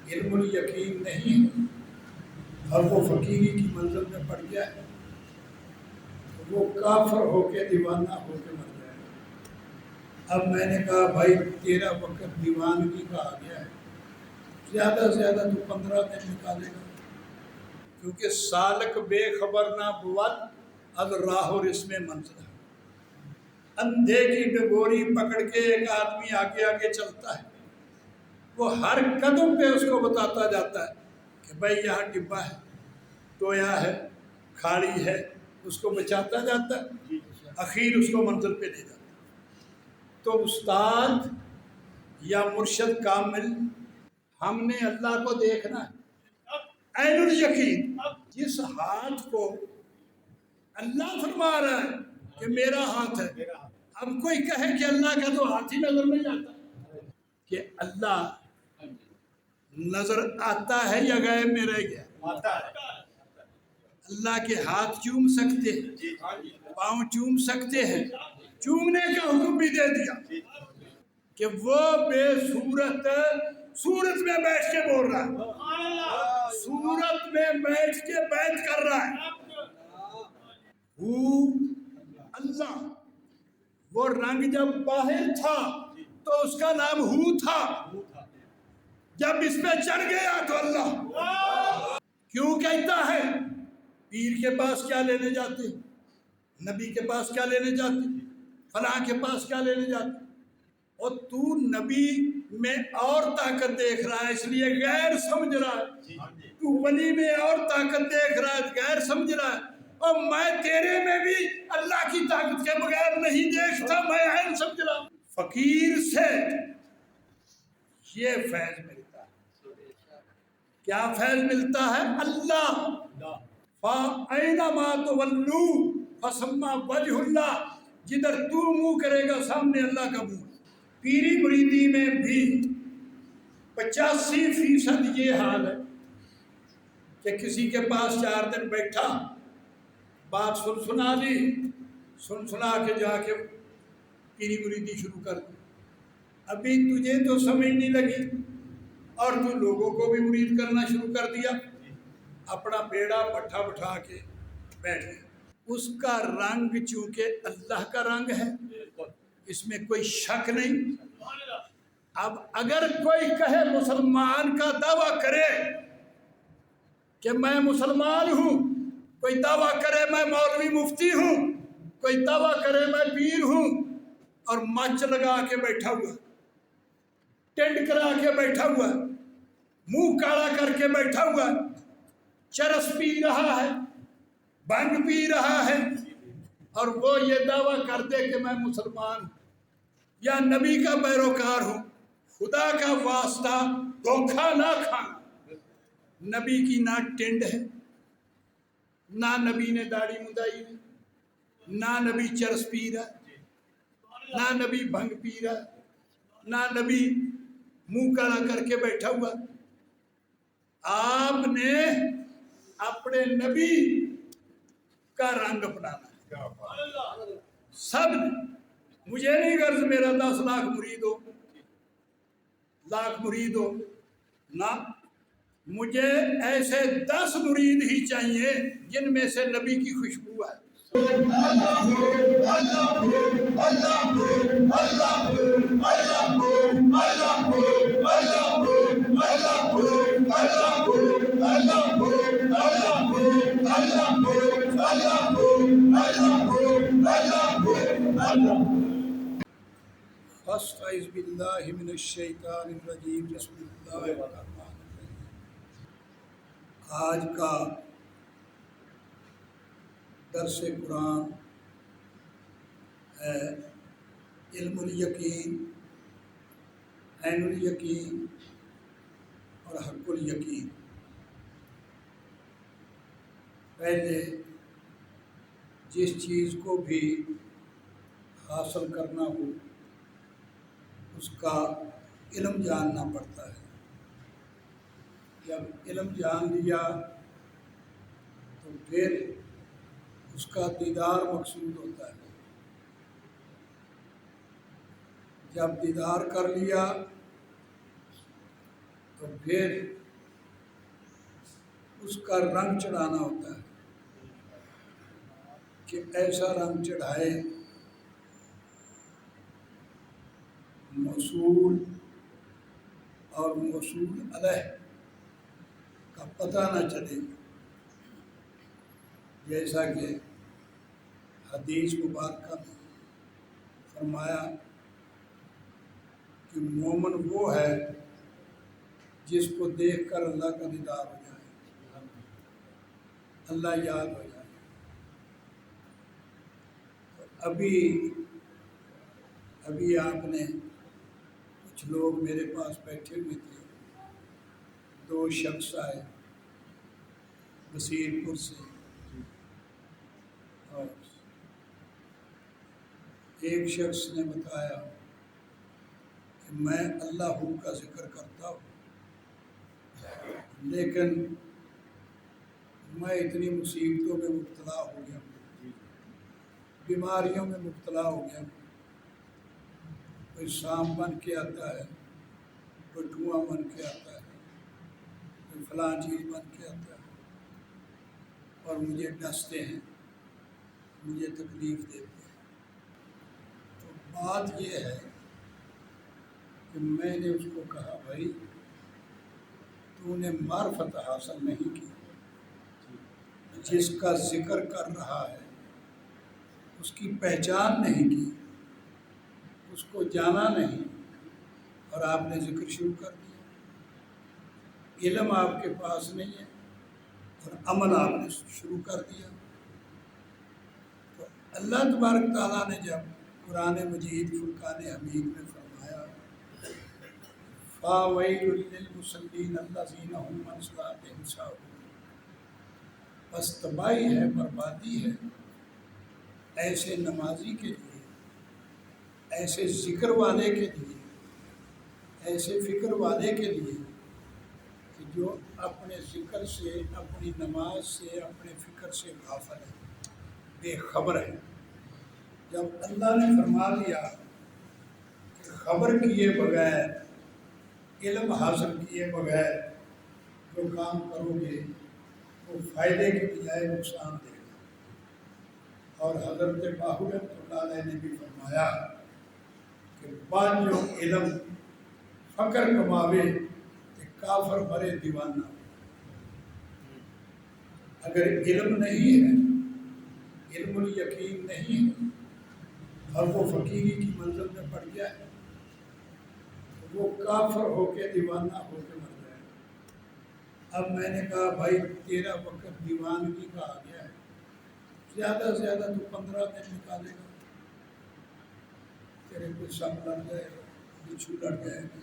علم الیقین نہیں ہے اور وہ فقیری کی منزل میں پڑ گیا ہے تو وہ کافر ہو کے دیوانہ ہو کے مر جائے گا۔ اب میں نے کہا بھائی تیرا وقت دیوانگی کا آ گیا ہے، زیادہ سے زیادہ تو 15 دن نکالے گا، کیونکہ سالک بے خبر نہ بود از راہ و رسم منزل ہے۔ اندھے کی ڈگوری پکڑ کے ایک آدمی آگے آگے چلتا ہے، وہ ہر قدم پہ اس کو بتاتا جاتا ہے کہ بھائی یہاں ڈبہ ہے، ٹویا ہے، کھاڑی ہے، اس کو بچاتا جاتا ہے، اخیر اس کو منزل پہ لے جاتا ہے۔ تو استاد یا مرشد کامل، ہم نے اللہ کو دیکھنا ہے، عین الیقین۔ جس ہاتھ کو اللہ فرما رہا ہے کہ میرا ہاتھ ہے، اب کوئی کہے کہ اللہ کا تو ہاتھ ہی نظر نہیں آتا، کہ اللہ نظر آتا ہے یا غیب میں رہ گیا؟ اللہ کے ہاتھ چوم سکتے ہیں، پاؤں چوم سکتے ہیں، چومنے کا حکم بھی دے دیا کہ وہ بے صورت صورت میں بیٹھ کے بول رہا ہے، صورت میں بیٹھ کے بیعت کر رہا ہے۔ اللہ وہ رنگ جب باہر تھا تو اس کا نام ہو تھا، جب اس پہ چڑھ گیا تو اللہ کیوں کہتا ہے؟ پیر کے پاس کیا لینے جاتے، نبی کے پاس کیا لینے جاتے، فلاں کے پاس کیا لینے جاتے، اور تو نبی میں اور طاقت دیکھ رہا ہے اس لیے غیر سمجھ رہا ہے، تو ولی میں اور طاقت دیکھ رہا ہے غیر سمجھ رہا ہے، اور میں تیرے میں بھی اللہ کی طاقت کے بغیر نہیں دیکھتا، میں عین سمجھ رہا ہوں۔ فقیر سے یہ فیض ملتا ہے، کیا فیض ملتا ہے؟ اللہ فَأَيْنَمَا تُوَلُّوا فَثَمَّ وَجْهُ اللَّهِ، جدھر تو منہ کرے گا سامنے اللہ کا منہ۔ پیری مریدی میں بھی 85% یہ حال ہے کہ کسی کے پاس 4 دن بیٹھا، بات سنا لی، سنا کے جا کے پیری مریدی شروع کر دی، ابھی تجھے تو سمجھ نہیں لگی اور تو لوگوں کو بھی مرید کرنا شروع کر دیا، اپنا بیڑا پٹھا بٹھا کے بیٹھ گیا۔ اس کا رنگ چونکہ اللہ کا رنگ ہے، اس میں کوئی شک نہیں۔ اب اگر کوئی کہے مسلمان کا دعویٰ کرے کہ میں مسلمان ہوں، کوئی دعویٰ کرے میں مولوی مفتی ہوں، کوئی دعویٰ کرے میں پیر ہوں، اور مچ لگا کے بیٹھا ہوا، ٹینٹ کرا کے بیٹھا ہوا، منہ کالا کر کے بیٹھا ہوا، چرس پی رہا ہے، بھنگ پی رہا ہے، اور وہ یہ دعویٰ کر دے کہ میں مسلمان ہوں یا نبی کا پیروکار ہوں، خدا کا واسطہ دھوکہ نہ کھانا۔ نبی کی نہ ٹینڈ ہے، نہ نبی نے داڑھی مدائی ہے، نہ نبی چرس پی رہا ہے، نہ نبی بھنگ پی رہا ہے، نہ نبی منہ کالا کر کے بیٹھا ہوا۔ آپ نے اپنے نبی کا رنگ اپنانا ہے، سب نے۔ مجھے نہیں غرض میرا 10 لاکھ مرید ہو، لاکھ مرید ہو، نہ، مجھے ایسے 10 مرید ہی چاہیے جن میں سے نبی کی خوشبو ہے۔ فاستعذ باللہ من الشیطان الرجیم، بسم اللہ الرحمن الرحیم۔ آج کا درس قرآن ہے علم الیقین، عین الیقین اور حق الیقین۔ پہلے جس چیز کو بھی حاصل کرنا ہو اس کا علم جاننا پڑتا ہے۔ جب علم جان لیا تو پھر اس کا دیدار مقصود ہوتا ہے۔ جب دیدار کر لیا تو پھر اس کا رنگ چڑھانا ہوتا ہے کہ ایسا رنگ چڑھائے موصول اور موصول علیہ کا پتہ نہ چلے، جیسا کہ حدیث مبارکہ میں فرمایا کہ مومن وہ ہے جس کو دیکھ کر اللہ کا دیدار ہو جائے، اللہ یاد ہو جائے۔ تو ابھی آپ نے کچھ لوگ میرے پاس بیٹھے ہوئے تھے، 2 شخص آئے بصیر پور سے، اور ایک شخص نے بتایا کہ میں اللہ کا ذکر کرتا ہوں، لیکن میں اتنی مصیبتوں میں مبتلا ہو گیا ہوں، بیماریوں میں مبتلا ہو گیا ہوں، کوئی سانپ بن کے آتا ہے، کوئی دھواں بن کے آتا ہے، کوئی فلاں چیز بن کے آتا ہے، اور مجھے ڈستے ہیں، مجھے تکلیف دیتے ہیں۔ تو بات یہ ہے کہ میں نے اس کو کہا بھائی تو نے معرفت حاصل نہیں کی، جس کا ذکر کر رہا ہے اس کی پہچان نہیں کی، اس کو جانا نہیں، اور آپ نے ذکر شروع کر دیا۔ علم آپ کے پاس نہیں ہے اور عمل آپ نے شروع کر دیا۔ تو اللہ تبارک تعالیٰ نے جب قرآن مجید فرقان حمید میں فرمایا فَوَيْلٌ لِّلْمُصَلِّينَ الَّذِينَ هُمْ عَنْ صَلَاتِهِمْ سَاهُونَ، بس تباہی ہے، بربادی ہے ایسے نمازی کے لیے، ایسے ذکر والے کے لیے، ایسے فکر والے کے لیے کہ جو اپنے ذکر سے، اپنی نماز سے، اپنے فکر سے غافل ہے، بے خبر ہے۔ جب اللہ نے فرما دیا کہ خبر کیے بغیر، علم حاصل کیے بغیر جو کام کرو گے وہ فائدے کی بجائے نقصان دے گا۔ اور حضرت باہو رحمۃ اللہ علیہ نے بھی فرمایا کہ بعد جو علم فقر کماوے کہ کافر برے دیوانہ۔ اگر علم نہیں ہے، علم الیقین نہیں ہے، اور وہ فقیری کی منزل میں پڑ گیا ہے، وہ کافر ہو کے دیوانہ ہو کے مر جائے۔ اب میں نے کہا بھائی تیرا وقت دیوانگی کا آ گیا ہے، زیادہ سے زیادہ تو 15 دن نکالے گا، تیرے کو سب لڑ جائے گا، بچھو لڑ جائے گا،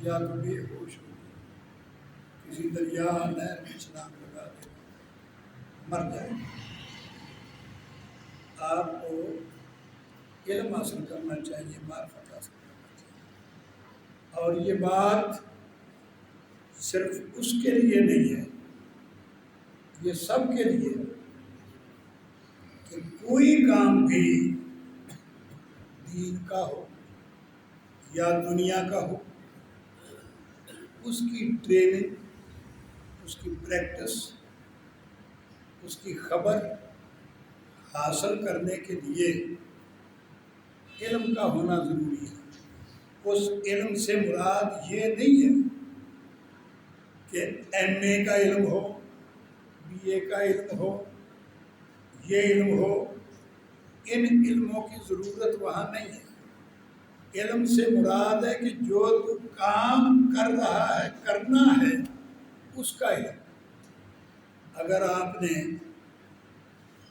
یا تو بے ہوش ہو کسی دریا نہر میں چھلانگ لگا دے گا، مر جائے گا۔ آپ کو علم حاصل کرنا چاہیے، معرفت حاصل کرنا چاہیے، اور یہ بات صرف اس کے لیے نہیں ہے، یہ سب کے لیے ہے کہ کوئی کام بھی دین کا ہو یا دنیا کا ہو، اس کی ٹریننگ، اس کی پریکٹس، اس کی خبر حاصل کرنے کے لیے علم کا ہونا ضروری ہے۔ اس علم سے مراد یہ نہیں ہے کہ ایم اے کا علم ہو، بی اے کا علم ہو، یہ علم ہو، ان علموں کی ضرورت وہاں نہیں ہے۔ علم سے مراد ہے کہ جو تو کام کر رہا ہے، کرنا ہے، اس کا علم۔ اگر آپ نے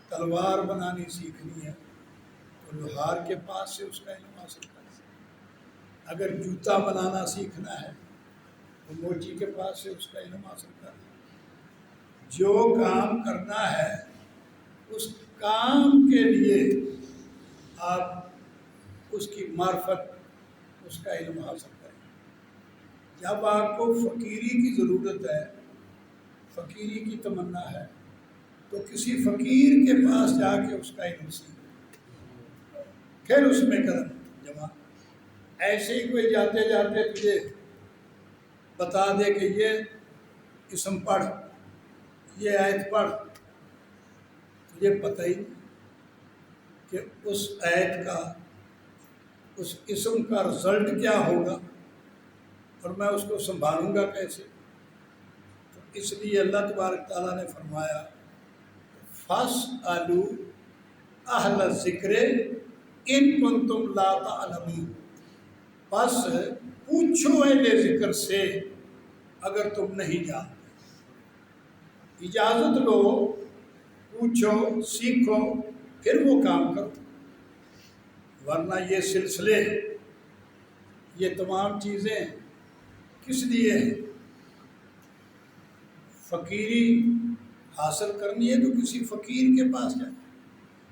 تلوار بنانی سیکھنی ہے تو لوہار کے پاس سے اس کا علم حاصل کرنا۔ اگر جوتا بنانا سیکھنا ہے تو موچی کے پاس سے اس کا علم حاصل کرنا۔ جو کام کرنا ہے اس کام کے لیے آپ اس کی معرفت، اس کا علم حاصل کریں۔ جب آپ کو فقیری کی ضرورت ہے، فقیری کی تمنا ہے، تو کسی فقیر کے پاس جا کے اس کا علم سیکھ، پھر اس میں قدم جمع۔ ایسے ہی کوئی جاتے جاتے تجھے بتا دے کہ یہ اسم پڑھ، یہ آیت پڑھ، تجھے پتہ ہی نہیں کہ اس آیت کا، اس اسم کا رزلٹ کیا ہوگا اور میں اس کو سنبھالوں گا کیسے؟ تو اس لیے اللہ تبارک تعالیٰ نے فرمایا فَاسْأَلُوا اہل الذکر ان کنتم لا تعلمون، بس پوچھو اہل ذکر سے اگر تم نہیں جانتے، اجازت لو، پوچھو، سیکھو، پھر وہ کام کرو، ورنہ یہ سلسلے، یہ تمام چیزیں کس لیے ہیں؟ فقیری حاصل کرنی ہے تو کسی فقیر کے پاس جائیں،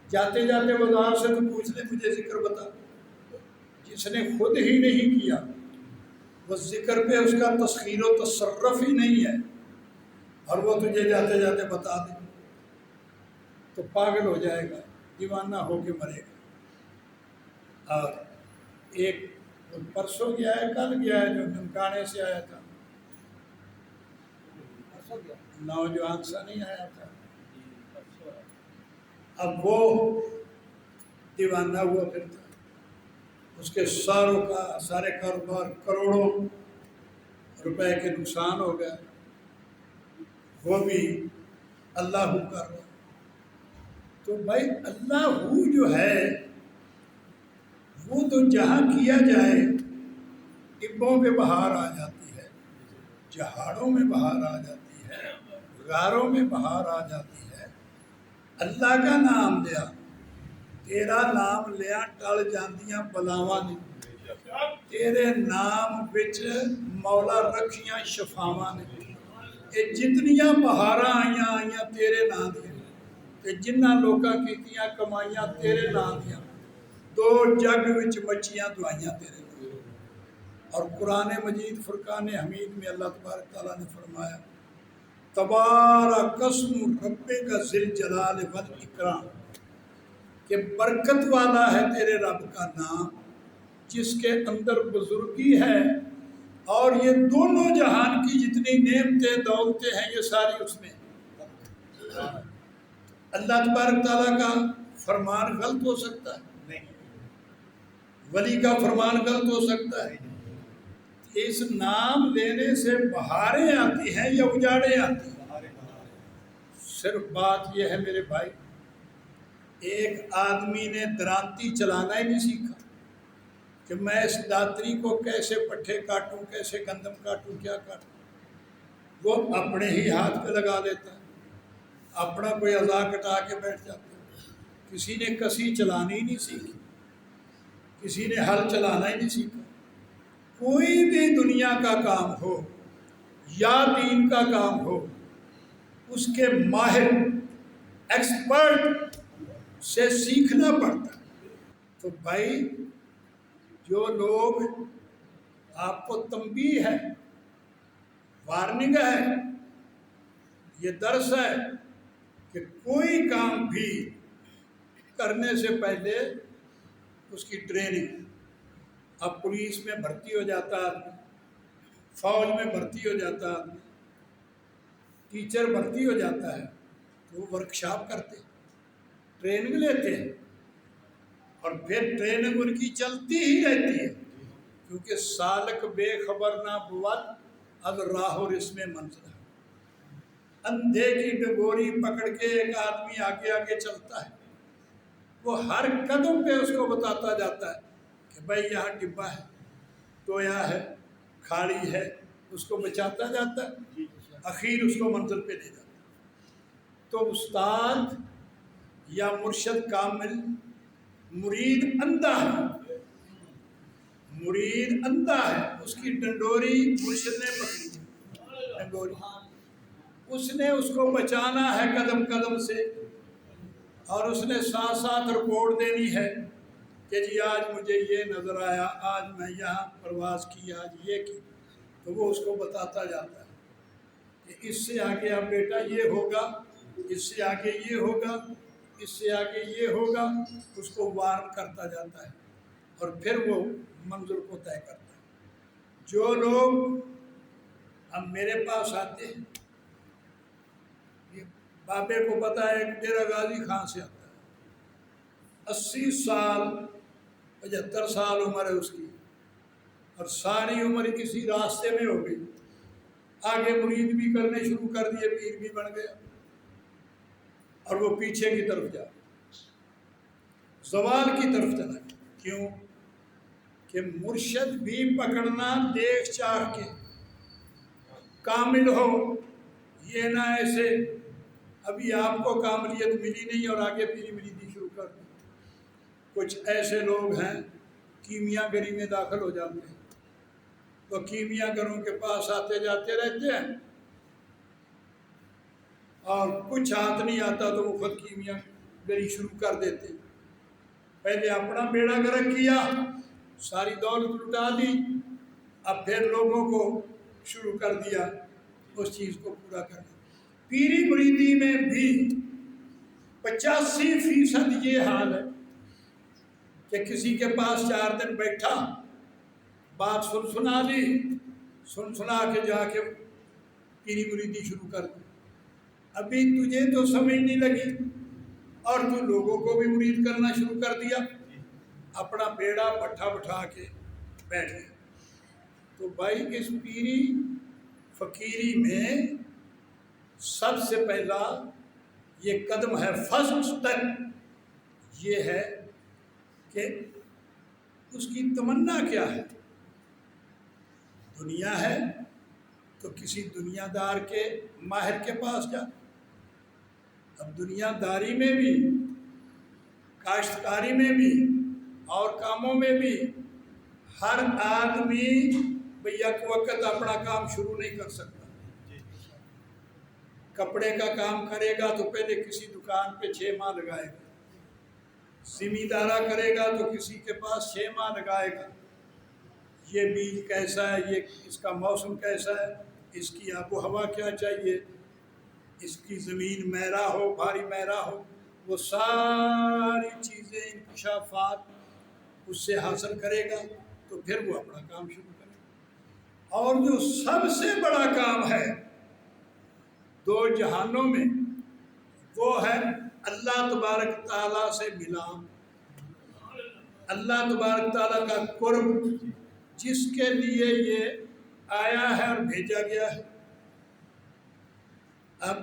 جاتے جاتے بازار سے تو پوچھ لیں مجھے ذکر بتا، جس نے خود ہی نہیں کیا، وہ ذکر پہ اس کا تسخیر و تصرف ہی نہیں ہے، اور وہ تجھے جاتے جاتے بتا دے تو پاگل ہو جائے گا، دیوانہ ہو کے مرے گا۔ اور ایک پرسوں گیا ہے، کل گیا ہے، جو ننکانے سے آیا تھا، نوجوان سا نہیں آیا تھا، اب وہ دیوانہ ہوا پھرتا، اس کے سارے کاروبار کروڑوں روپے کے نقصان ہو گئے، وہ بھی اللہ ہو کر رہا۔ تو بھائی اللہ ہو جو ہے وہ تو جہاں کیا جائے ٹبوں پہ بہار آ جاتی ہے، جہاڑوں میں بہار آ جاتی ہے، غاروں میں بہار آ جاتی ہے۔ اللہ کا نام لیا، تیرا نام لیا، ٹل جاندیاں بلاواں نے، تیرے نام وچ مولا رکھیاں شفاواں نے، یہ جتنیاں بہاراں آئیاں تیرے نام دیاں، تے جنہاں لوکاں کیتیاں کمائیاں تیرے نام دیاں، دو جگ وچ مچیاں دعائیاں تیرے نام۔ اور قرآن مجید فرقان حمید میں اللہ تبارک تعالیٰ نے فرمایا تبارک اسم ربک ذی الجلال والاکرام، کہ برکت والا ہے تیرے رب کا نام جس کے اندر بزرگی ہے، اور یہ دونوں جہان کی جتنی نعمتیں دولتیں ہیں یہ ساری اس میں۔ اللہ تبارک تعالیٰ کا فرمان غلط ہو سکتا ہے؟ نہیں۔ ولی کا فرمان غلط ہو سکتا ہے؟ اس نام لینے سے بہاریں آتی ہیں یا اجاڑیں آتی ہیں؟ صرف بات یہ ہے میرے بھائی، ایک آدمی نے درانتی چلانا ہی نہیں سیکھا کہ میں اس داتری کو کیسے پٹھے کاٹوں، کیسے گندم کاٹوں، کیا کاٹوں، وہ اپنے ہی ہاتھ پہ لگا لیتا ہے، اپنا کوئی اعضاء کٹا کے بیٹھ جاتا ہے۔ کسی نے کسی چلانی ہی نہیں سیکھی، کسی نے ہل چلانا ہی نہیں سیکھا۔ کوئی بھی دنیا کا کام ہو یا دین کا کام ہو، اس کے ماہر ایکسپرٹ سے سیکھنا پڑتا ہے۔ تو بھائی جو لوگ، آپ کو تنبیہ ہے، وارننگ ہے، یہ درس ہے کہ کوئی کام بھی کرنے سے پہلے اس کی ٹریننگ۔ اب پولیس میں بھرتی ہو جاتا ہے، فوج میں بھرتی ہو جاتا ہے، ٹیچر بھرتی ہو جاتا ہے، تو وہ ورکشاپ کرتے، ٹریننگ لیتے ہیں، اور پھر ٹریننگ ان کی چلتی ہی رہتی ہے، کیونکہ سالک بے خبر نہ بود از راہ و رسم منزل۔ اندھے کی ڈگوری پکڑ کے ایک آدمی آگے آگے چلتا ہے، وہ ہر قدم پہ اس کو بتاتا جاتا ہے کہ بھائی یہاں ڈبہ ہے، ٹویا ہے، کھاڑی ہے، اس کو بچاتا جاتا ہے، اخیر اس کو منزل پہ لے جاتا ہے۔ تو استاد یا مرشد کامل، مرید اندھا ہے، مرید اندھا ہے، اس کی ڈنڈوری مرشد نے پکڑی، ڈنڈوری اس نے اس کو بچانا ہے قدم قدم سے، اور اس نے ساتھ ساتھ رپورٹ دینی ہے کہ جی آج مجھے یہ نظر آیا، آج میں یہاں پرواز کی، آج یہ کی، تو وہ اس کو بتاتا جاتا ہے کہ اس سے آگے اب بیٹا یہ ہوگا، اس سے آگے یہ ہوگا، اس سے آگے یہ ہوگا، اس کو وارن کرتا جاتا ہے، اور پھر وہ منظر کو طے کرتا ہے۔ جو لوگ ہم میرے پاس آتے ہیں، بابے کو پتا ہے کہ میرا غازی کہاں سے آتا ہے، 80 سال 75 سال عمر ہے اس کی، اور ساری عمر کسی راستے میں ہو گئی، آگے مرید بھی کرنے شروع کر دیے، پیر بھی بن گیا، اور وہ پیچھے کی طرف جا زوال کی طرف چلا گیا۔ کیوں کہ مرشد بھی پکڑنا دیکھ چاہ کے کامل ہو، یہ نہ ایسے ابھی آپ کو کاملیت ملی نہیں اور آگے پیری مریدی شروع کر دی۔ کچھ ایسے لوگ ہیں کیمیا گری میں داخل ہو جاتے ہیں، تو کیمیا گروں کے پاس آتے جاتے رہتے ہیں، اور کچھ ہاتھ نہیں آتا تو وہ خود کیمیا گری شروع کر دیتے ہیں۔ پہلے اپنا بیڑا گرک کیا، ساری دولت لٹا دی، اب پھر لوگوں کو شروع کر دیا اس چیز کو پورا کرنا۔ پیری مریدی میں بھی 85% یہ حال ہے کہ کسی کے پاس 4 دن بیٹھا، بات سنا لی، سنا کے جا کے پیری مریدی شروع کر دی۔ ابھی تجھے تو سمجھ نہیں لگی اور تو لوگوں کو بھی مرید کرنا شروع کر دیا، اپنا بیڑا پٹھا بٹھا کے بیٹھ گیا۔ تو بھائی اس پیری فقیری میں سب سے پہلا یہ قدم ہے، فرسٹ سٹیپ یہ ہے کہ اس کی تمنا کیا ہے۔ دنیا ہے تو کسی دنیا دار کے ماہر کے پاس جا۔ اب دنیا داری میں بھی، کاشتکاری میں بھی اور کاموں میں بھی ہر آدمی یک وقت اپنا کام شروع نہیں کر سکتا۔ کپڑے کا کام کرے گا تو پہلے کسی دکان پہ 6 ماہ لگائے گا، زمیندارہ کرے گا تو کسی کے پاس 6 ماہ لگائے گا، یہ بیج کیسا ہے، یہ اس کا موسم کیسا ہے، اس کی آب و ہوا کیا چاہیے، اس کی زمین میرا ہو بھاری میرا ہو، وہ ساری چیزیں انکشافات اس سے حاصل کرے گا تو پھر وہ اپنا کام شروع کرے گا۔ اور جو سب سے بڑا کام ہے 2 جہانوں میں، وہ ہے اللہ تبارک تعالیٰ سے ملان، اللہ تبارک تعالیٰ کا قرب، جس کے لیے یہ آیا ہے اور بھیجا گیا ہے۔ اب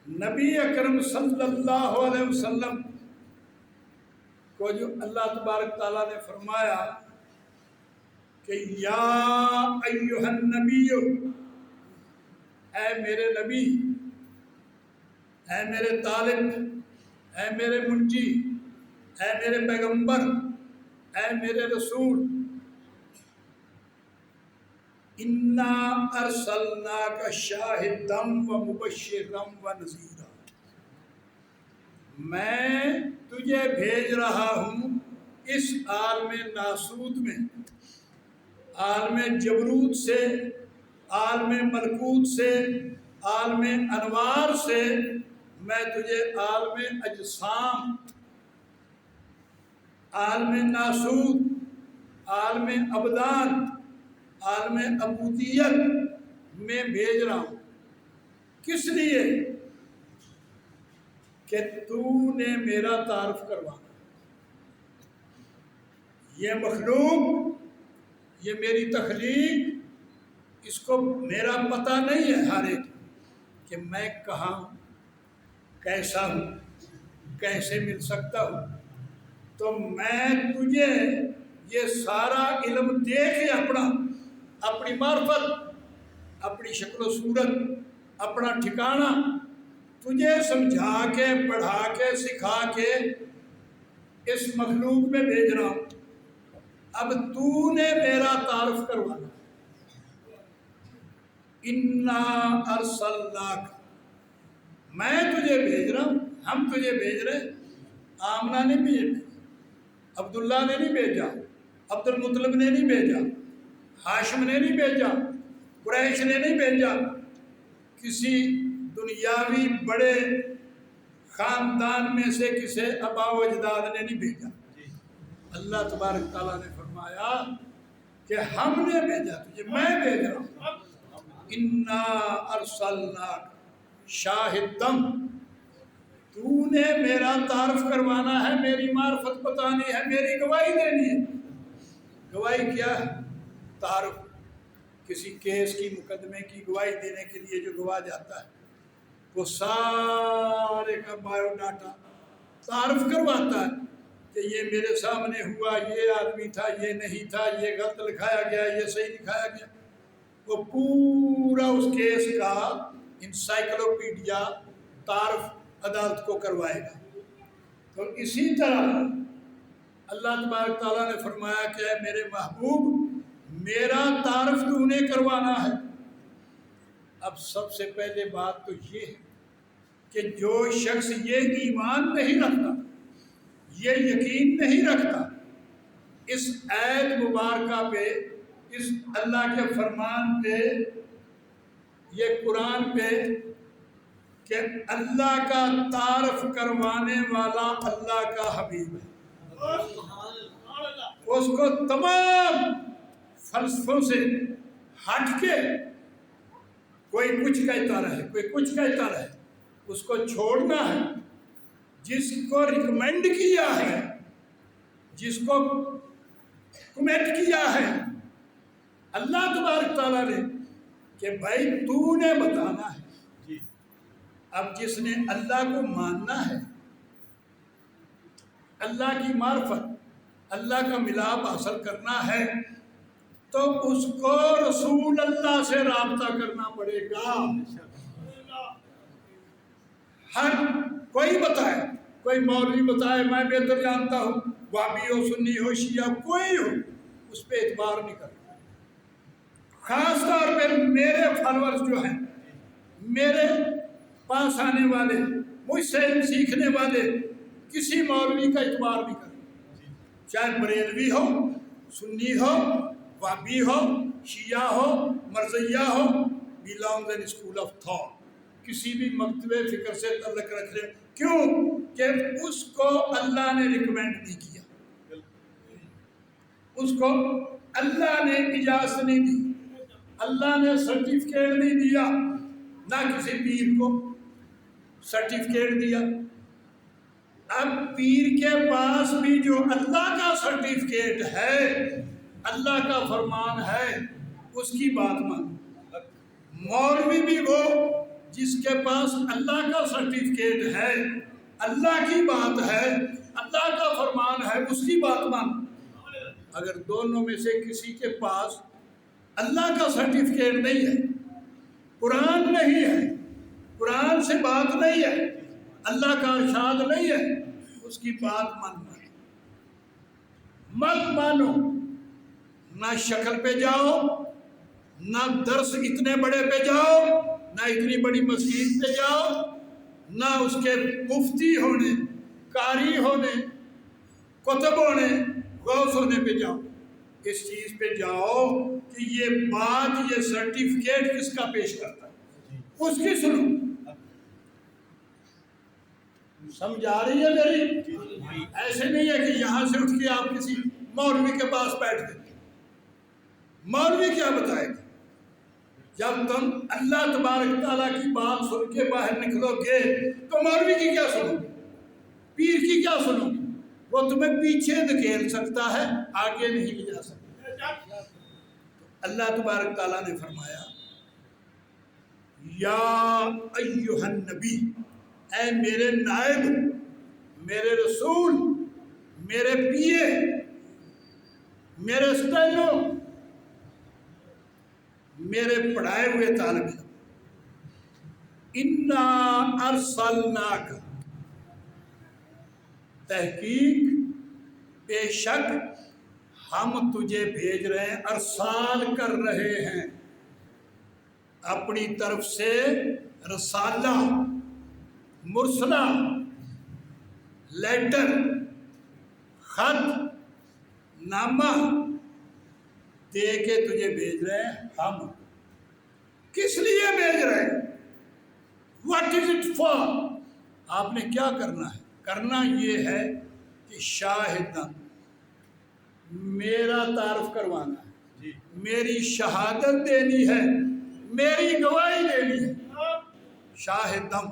نبی اکرم صلی اللہ علیہ وسلم کو جو اللہ تبارک تعالیٰ نے فرمایا کہ یا ایھا النبی، اے میرے نبی، اے میرے طالب، اے میرے منجی، اے میرے پیغمبر، اے میرے رسول، انا ارسلناک شاہدا ومبشرا ونذیرا، میں تجھے بھیج رہا ہوں اس عالم ناسوت میں، عالم جبروت سے، عالم ملکوت سے، عالم انوار سے، میں تجھے عالم اجسام، عالم ناسوت، عالم ابدان، عالم عبودیت میں بھیج رہا ہوں۔ کس لیے؟ کہ تو نے میرا تعارف کروانا۔ یہ مخلوق، یہ میری تخلیق، اس کو میرا پتہ نہیں ہے ہر ایک کہ میں کہاں ہوں، کیسا ہوں، کیسے مل سکتا ہوں۔ تو میں تجھے یہ سارا علم دے کے اپنی معرفت، اپنی شکل و صورت، اپنا ٹھکانہ تجھے سمجھا کے، پڑھا کے، سکھا کے اس مخلوق میں بھیج رہا ہوں۔ اب تو نے میرا تعارف کروانا۔ انا ارسلناک، میں تجھے بھیج رہا ہوں، ہم تجھے بھیج رہے ہیں۔ آمنہ نے بھی یہ بھیجا، عبداللہ نے نہیں بھیجا، عبد المطلب نے نہیں بھیجا، ہاشم نے نہیں بھیجا، قریش نے نہیں بھیجا، کسی دنیاوی بڑے خاندان میں سے کسی آبا و اجداد نے نہیں بھیجا۔ اللہ تبارک تعالیٰ نے فرمایا کہ ہم نے بھیجا تجھے، میں بھیج رہا ہوں۔ انا ارسلناک شاہدم، تو نے میرا تعارف کروانا ہے، میری معرفت بتانی ہے، میری گواہی دینی ہے۔ گواہی کیا ہے؟ تعارف۔ کسی کیس کی، مقدمے کی گواہی دینے کے لیے جو گواہ جاتا ہے وہ سارے کا بایو ڈاٹا تعارف کرواتا ہے کہ یہ میرے سامنے ہوا، یہ آدمی تھا، یہ نہیں تھا، یہ غلط لکھایا گیا، یہ صحیح لکھایا گیا۔ وہ پورا اس کیس کا انسائکلوپیڈیا تعارف عدالت کو کروائے گا۔ تو اسی طرح اللہ تبارک تعالیٰ نے فرمایا کہ اے میرے محبوب، میرا تعارف تو انہیں کروانا ہے۔ اب سب سے پہلے بات تو یہ ہے کہ جو شخص یہ ایمان نہیں رکھتا، یہ یقین نہیں رکھتا اس آیت مبارکہ پہ، اس اللہ کے فرمان پہ، یہ قرآن پہ کہ اللہ کا تعارف کروانے والا اللہ کا حبیب ہے، اس کو تمام فلسفوں سے ہٹ کے کوئی کچھ کہتا رہے، کوئی کچھ کہتا رہے، اس کو چھوڑنا ہے۔ جس کو ریکمینڈ کیا ہے، جس کو کمنٹ کیا ہے اللہ تبارک تعالیٰ نے کہ بھائی تو نے بتانا ہے۔ اب جس نے اللہ کو ماننا ہے، اللہ کی معرفت، اللہ کا ملاپ حاصل کرنا ہے، تو اس کو رسول اللہ سے رابطہ کرنا پڑے گا۔ ہر کوئی بتائے، کوئی مولوی بتائے میں بہتر جانتا ہوں، وہابی ہو، سنی ہو، شیعہ، کوئی ہو، اس پہ اعتبار نہیں کرتا۔ خاص طور پہ میرے فالورز جو ہیں، میرے پاس آنے والے، مجھ سے سیکھنے والے، کسی مولوی کا اعتبار نہیں کرتے، چاہے بریلوی ہو، سنی ہو، وہابی ہو، شیعہ ہو، مرزیہ ہو، belongs in school of thought، کسی بھی مکتب فکر سے تعلق رکھ لیں۔ کیوں کہ اس کو اللہ نے ریکمینڈ نہیں کیا، اس کو اللہ نے اجازت نہیں دی، اللہ نے سرٹیفکیٹ نہیں دیا، نہ کسی پیر کو سرٹیفکیٹ دیا۔ اب پیر کے پاس بھی جو اللہ کا سرٹیفکیٹ ہے، اللہ کا فرمان ہے، اس کی بات مان۔ مولوی بھی وہ جس کے پاس اللہ کا سرٹیفکیٹ ہے، اللہ کی بات ہے، اللہ کا فرمان ہے، اس کی بات مان۔ اگر دونوں میں سے کسی کے پاس اللہ کا سرٹیفکیٹ نہیں ہے، قرآن نہیں ہے، قرآن سے بات نہیں ہے، اللہ کا ارشاد نہیں ہے، اس کی بات مت مانو۔ نہ شکل پہ جاؤ، نہ درس اتنے بڑے پہ جاؤ، نہ اتنی بڑی مسجد پہ جاؤ، نہ اس کے مفتی ہونے، قاری ہونے، کتب ہونے، غوث ہونے پہ جاؤ۔ اس چیز پہ جاؤ کہ یہ بات، یہ سرٹیفکیٹ کس کا پیش کرتا ہے، اس کی سنو۔ سمجھ آ رہی ہے میری؟ ایسے نہیں ہے کہ یہاں سے اٹھ کے آپ کسی مولوی کے پاس بیٹھ گئے۔ مولوی کیا بتائے گا؟ جب تم اللہ تبارک تعالیٰ کی بات سن کے باہر نکلو گے تو مولوی کی کیا سنو گے، پیر کی کیا سنو گے؟ وہ تمہیں پیچھے دھکیل سکتا ہے، آگے نہیں لے جا سکتا۔ اللہ تبارک تعالیٰ نے فرمایا یا ایھا النبی، اے میرے نائب، میرے رسول، میرے پیے، میرے اسٹینو، میرے پڑھائے ہوئے طالب علم، انا ارسلناک، تحقیق بے شک ہم تجھے بھیج رہے ہیں، ارسال کر رہے ہیں اپنی طرف سے، رسالہ، مرسلہ، لیٹر، خط، نامہ دے کے تجھے بھیج رہے ہیں ہم۔ کس لیے بھیج رہے ہیں؟ What is it for? آپ نے کیا کرنا ہے؟ کرنا یہ ہے کہ شاہدن، میرا تعارف کروانا ہے، میری شہادت دینی ہے، میری گواہی دینی ہے. شاہدم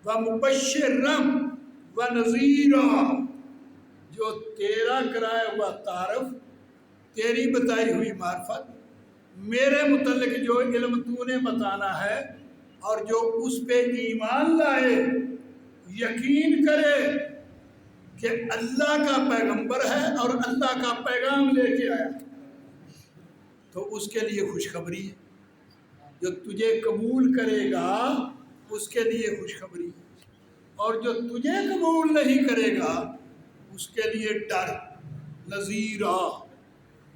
و مبشرم و نذیرا، جو تیرا کرایا ہوا تعارف، تیری بتائی ہوئی معرفت، میرے متعلق جو علم تو نے بتانا ہے، اور جو اس پہ ایمان لائے، یقین کرے کہ اللہ کا پیغمبر ہے اور اللہ کا پیغام لے کے آیا، تو اس کے لیے خوشخبری ہے. جو تجھے قبول کرے گا اس کے لیے خوشخبری ہے، اور جو تجھے قبول نہیں کرے گا اس کے لیے ڈر. نذیرا،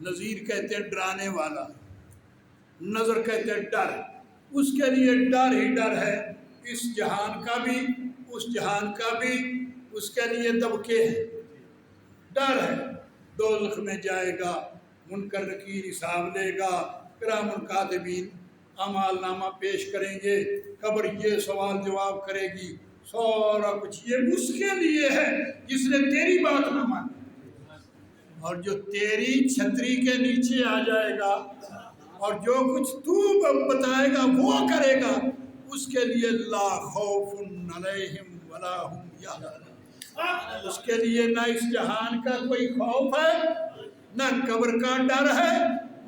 نذیر کہتے ہیں ڈرانے والا، نظر کہتے ہیں ڈر. اس کے لیے ڈر ہی ڈر ہے، اس جہان کا بھی اس جہان کا بھی. اس کے لیے دبکے ہے، ڈر ہے. دوزخ میں جائے گا، منکر نکیر حساب لے گا، کرام کاتبین اعمال نامہ پیش کریں گے، قبر یہ سوال جواب کرے گی، سارا کچھ یہ اس کے لیے ہے جس نے تیری بات نہ مانی. اور جو تیری چھتری کے نیچے آ جائے گا اور جو کچھ تو بتائے گا وہ کرے گا، اس کے لیے لا خوف علیہم ولا هم یحزنون. اس کے لیے نہ اس جہان کا کوئی خوف ہے، نہ قبر کا ڈر ہے،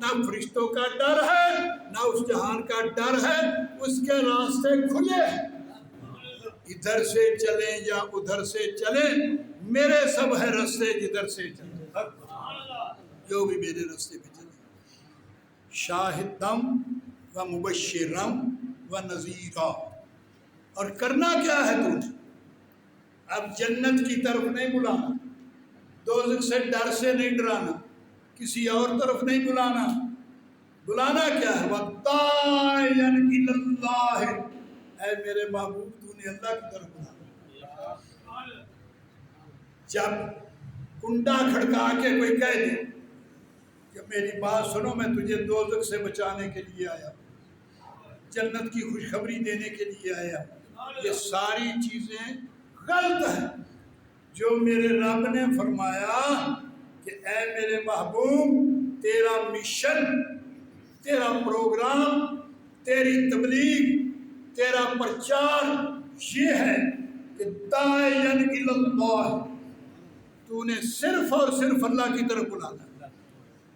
نہ فرشتوں کا ڈر ہے، نہ اس جہان کا ڈر ہے. اس کے راستے کھلے ہیں، ادھر سے چلیں یا ادھر سے چلیں، میرے سب ہے راستے جدھر سے چلیں، جو بھی میرے راستے پہ چلے. شاہدم و مبشرم و نذیرا. اور کرنا کیا ہے تو نے؟ اب جنت کی طرف نہیں بلانا، دوزخ سے ڈر سے نہیں ڈرانا، کسی اور طرف نہیں بلانا. بلانا کیا ہے؟ وَدَاعِيًا إِلَى اللَّهِ، اے میرے محبوب تو نے اللہ کی طرف بلانا. جب کنڈا کھڑکا کے کوئی کہہ دے کہ میری بات سنو، میں تجھے دوزخ سے بچانے کے لیے آیا، جنت کی خوشخبری دینے کے لیے آیا، یہ ساری چیزیں غلط ہیں. جو میرے رب نے فرمایا کہ اے میرے محبوب تیرا مشن، تیرا پروگرام، تیری تبلیغ، تیرا پرچار یہ ہے کہ داعیاً الی اللہ، تو نے صرف اور صرف اللہ کی طرف بلانا.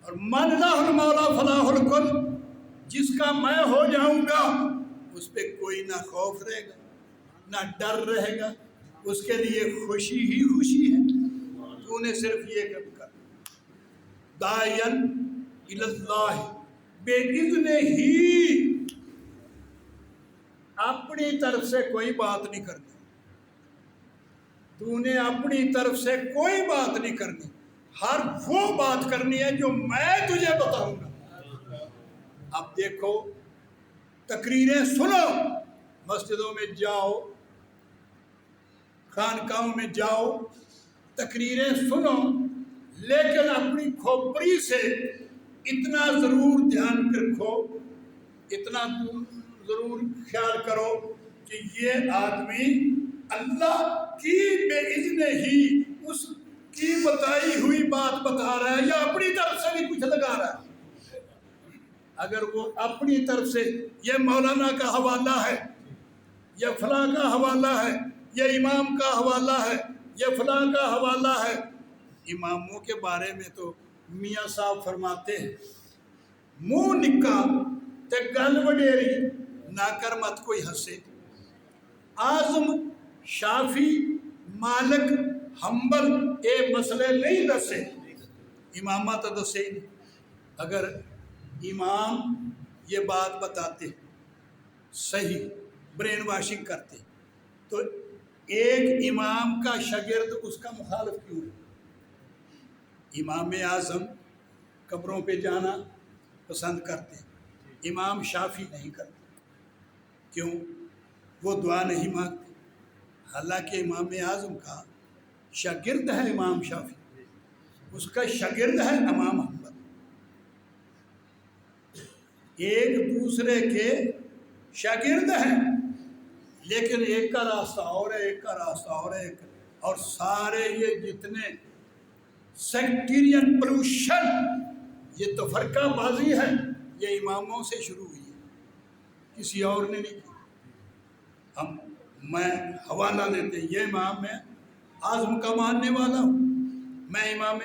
اور من لہ المولا فلاح الکل، جس کا میں ہو جاؤں گا اس پہ کوئی نہ خوف رہے گا نہ ڈر رہے گا، اس کے لیے خوشی ہی خوشی ہے. تو نے صرف یہ کب کر داعیاً الی اللہ بے اذن ہی، اپنی طرف سے کوئی بات نہیں کرنی. تو نے اپنی طرف سے کوئی بات نہیں کرنی، ہر وہ بات کرنی ہے جو میں تجھے بتاؤں گا. اب دیکھو، تقریریں سنو، مسجدوں میں جاؤ، خانقاہوں میں جاؤ، تقریریں سنو، لیکن اپنی کھوپڑی سے اتنا ضرور دھیان رکھو، اتنا ضرور خیال کرو کہ یہ آدمی اللہ کی بے اذن ہی اس کی بتائی ہوئی بات بتا رہا ہے یا اپنی طرف سے بھی کچھ لگا رہا ہے. اگر وہ اپنی طرف سے یہ مولانا کا حوالہ ہے، یہ فلاں کا حوالہ ہے، یہ امام کا حوالہ ہے، یہ فلاں کا حوالہ ہے. اماموں کے بارے میں تو میاں صاحب فرماتے ہیں، منہ نکا تے گل وڈیری، نہ کر مت کوئی ہنسے. اعظم شافی مالک حنبل اے مسئلے نہیں دسے، امامہ تو دسے ہی نہیں. اگر امام یہ بات بتاتے صحیح برین واشنگ کرتے تو ایک امام کا شاگرد اس کا مخالف کیوں ہے؟ امام اعظم قبروں پہ جانا پسند کرتے، امام شافی نہیں کرتے. کیوں؟ وہ دعا نہیں مانگتے، حالانکہ امام اعظم کا شاگرد ہے امام شافی، اس کا شاگرد ہے امام حنبل. ایک دوسرے کے شاگرد ہیں، لیکن ایک کا راستہ اور ہے، ایک کا راستہ اور ہے. اور سارے یہ جتنے سیکٹیرین پولوشن، یہ تفرقہ بازی ہے، یہ اماموں سے شروع ہوئی ہے. کسی اور نے نہیں کی. میں حوالہ دیتے ہیں یہ امام میں اعظم کا ماننے والا ہوں, میں امام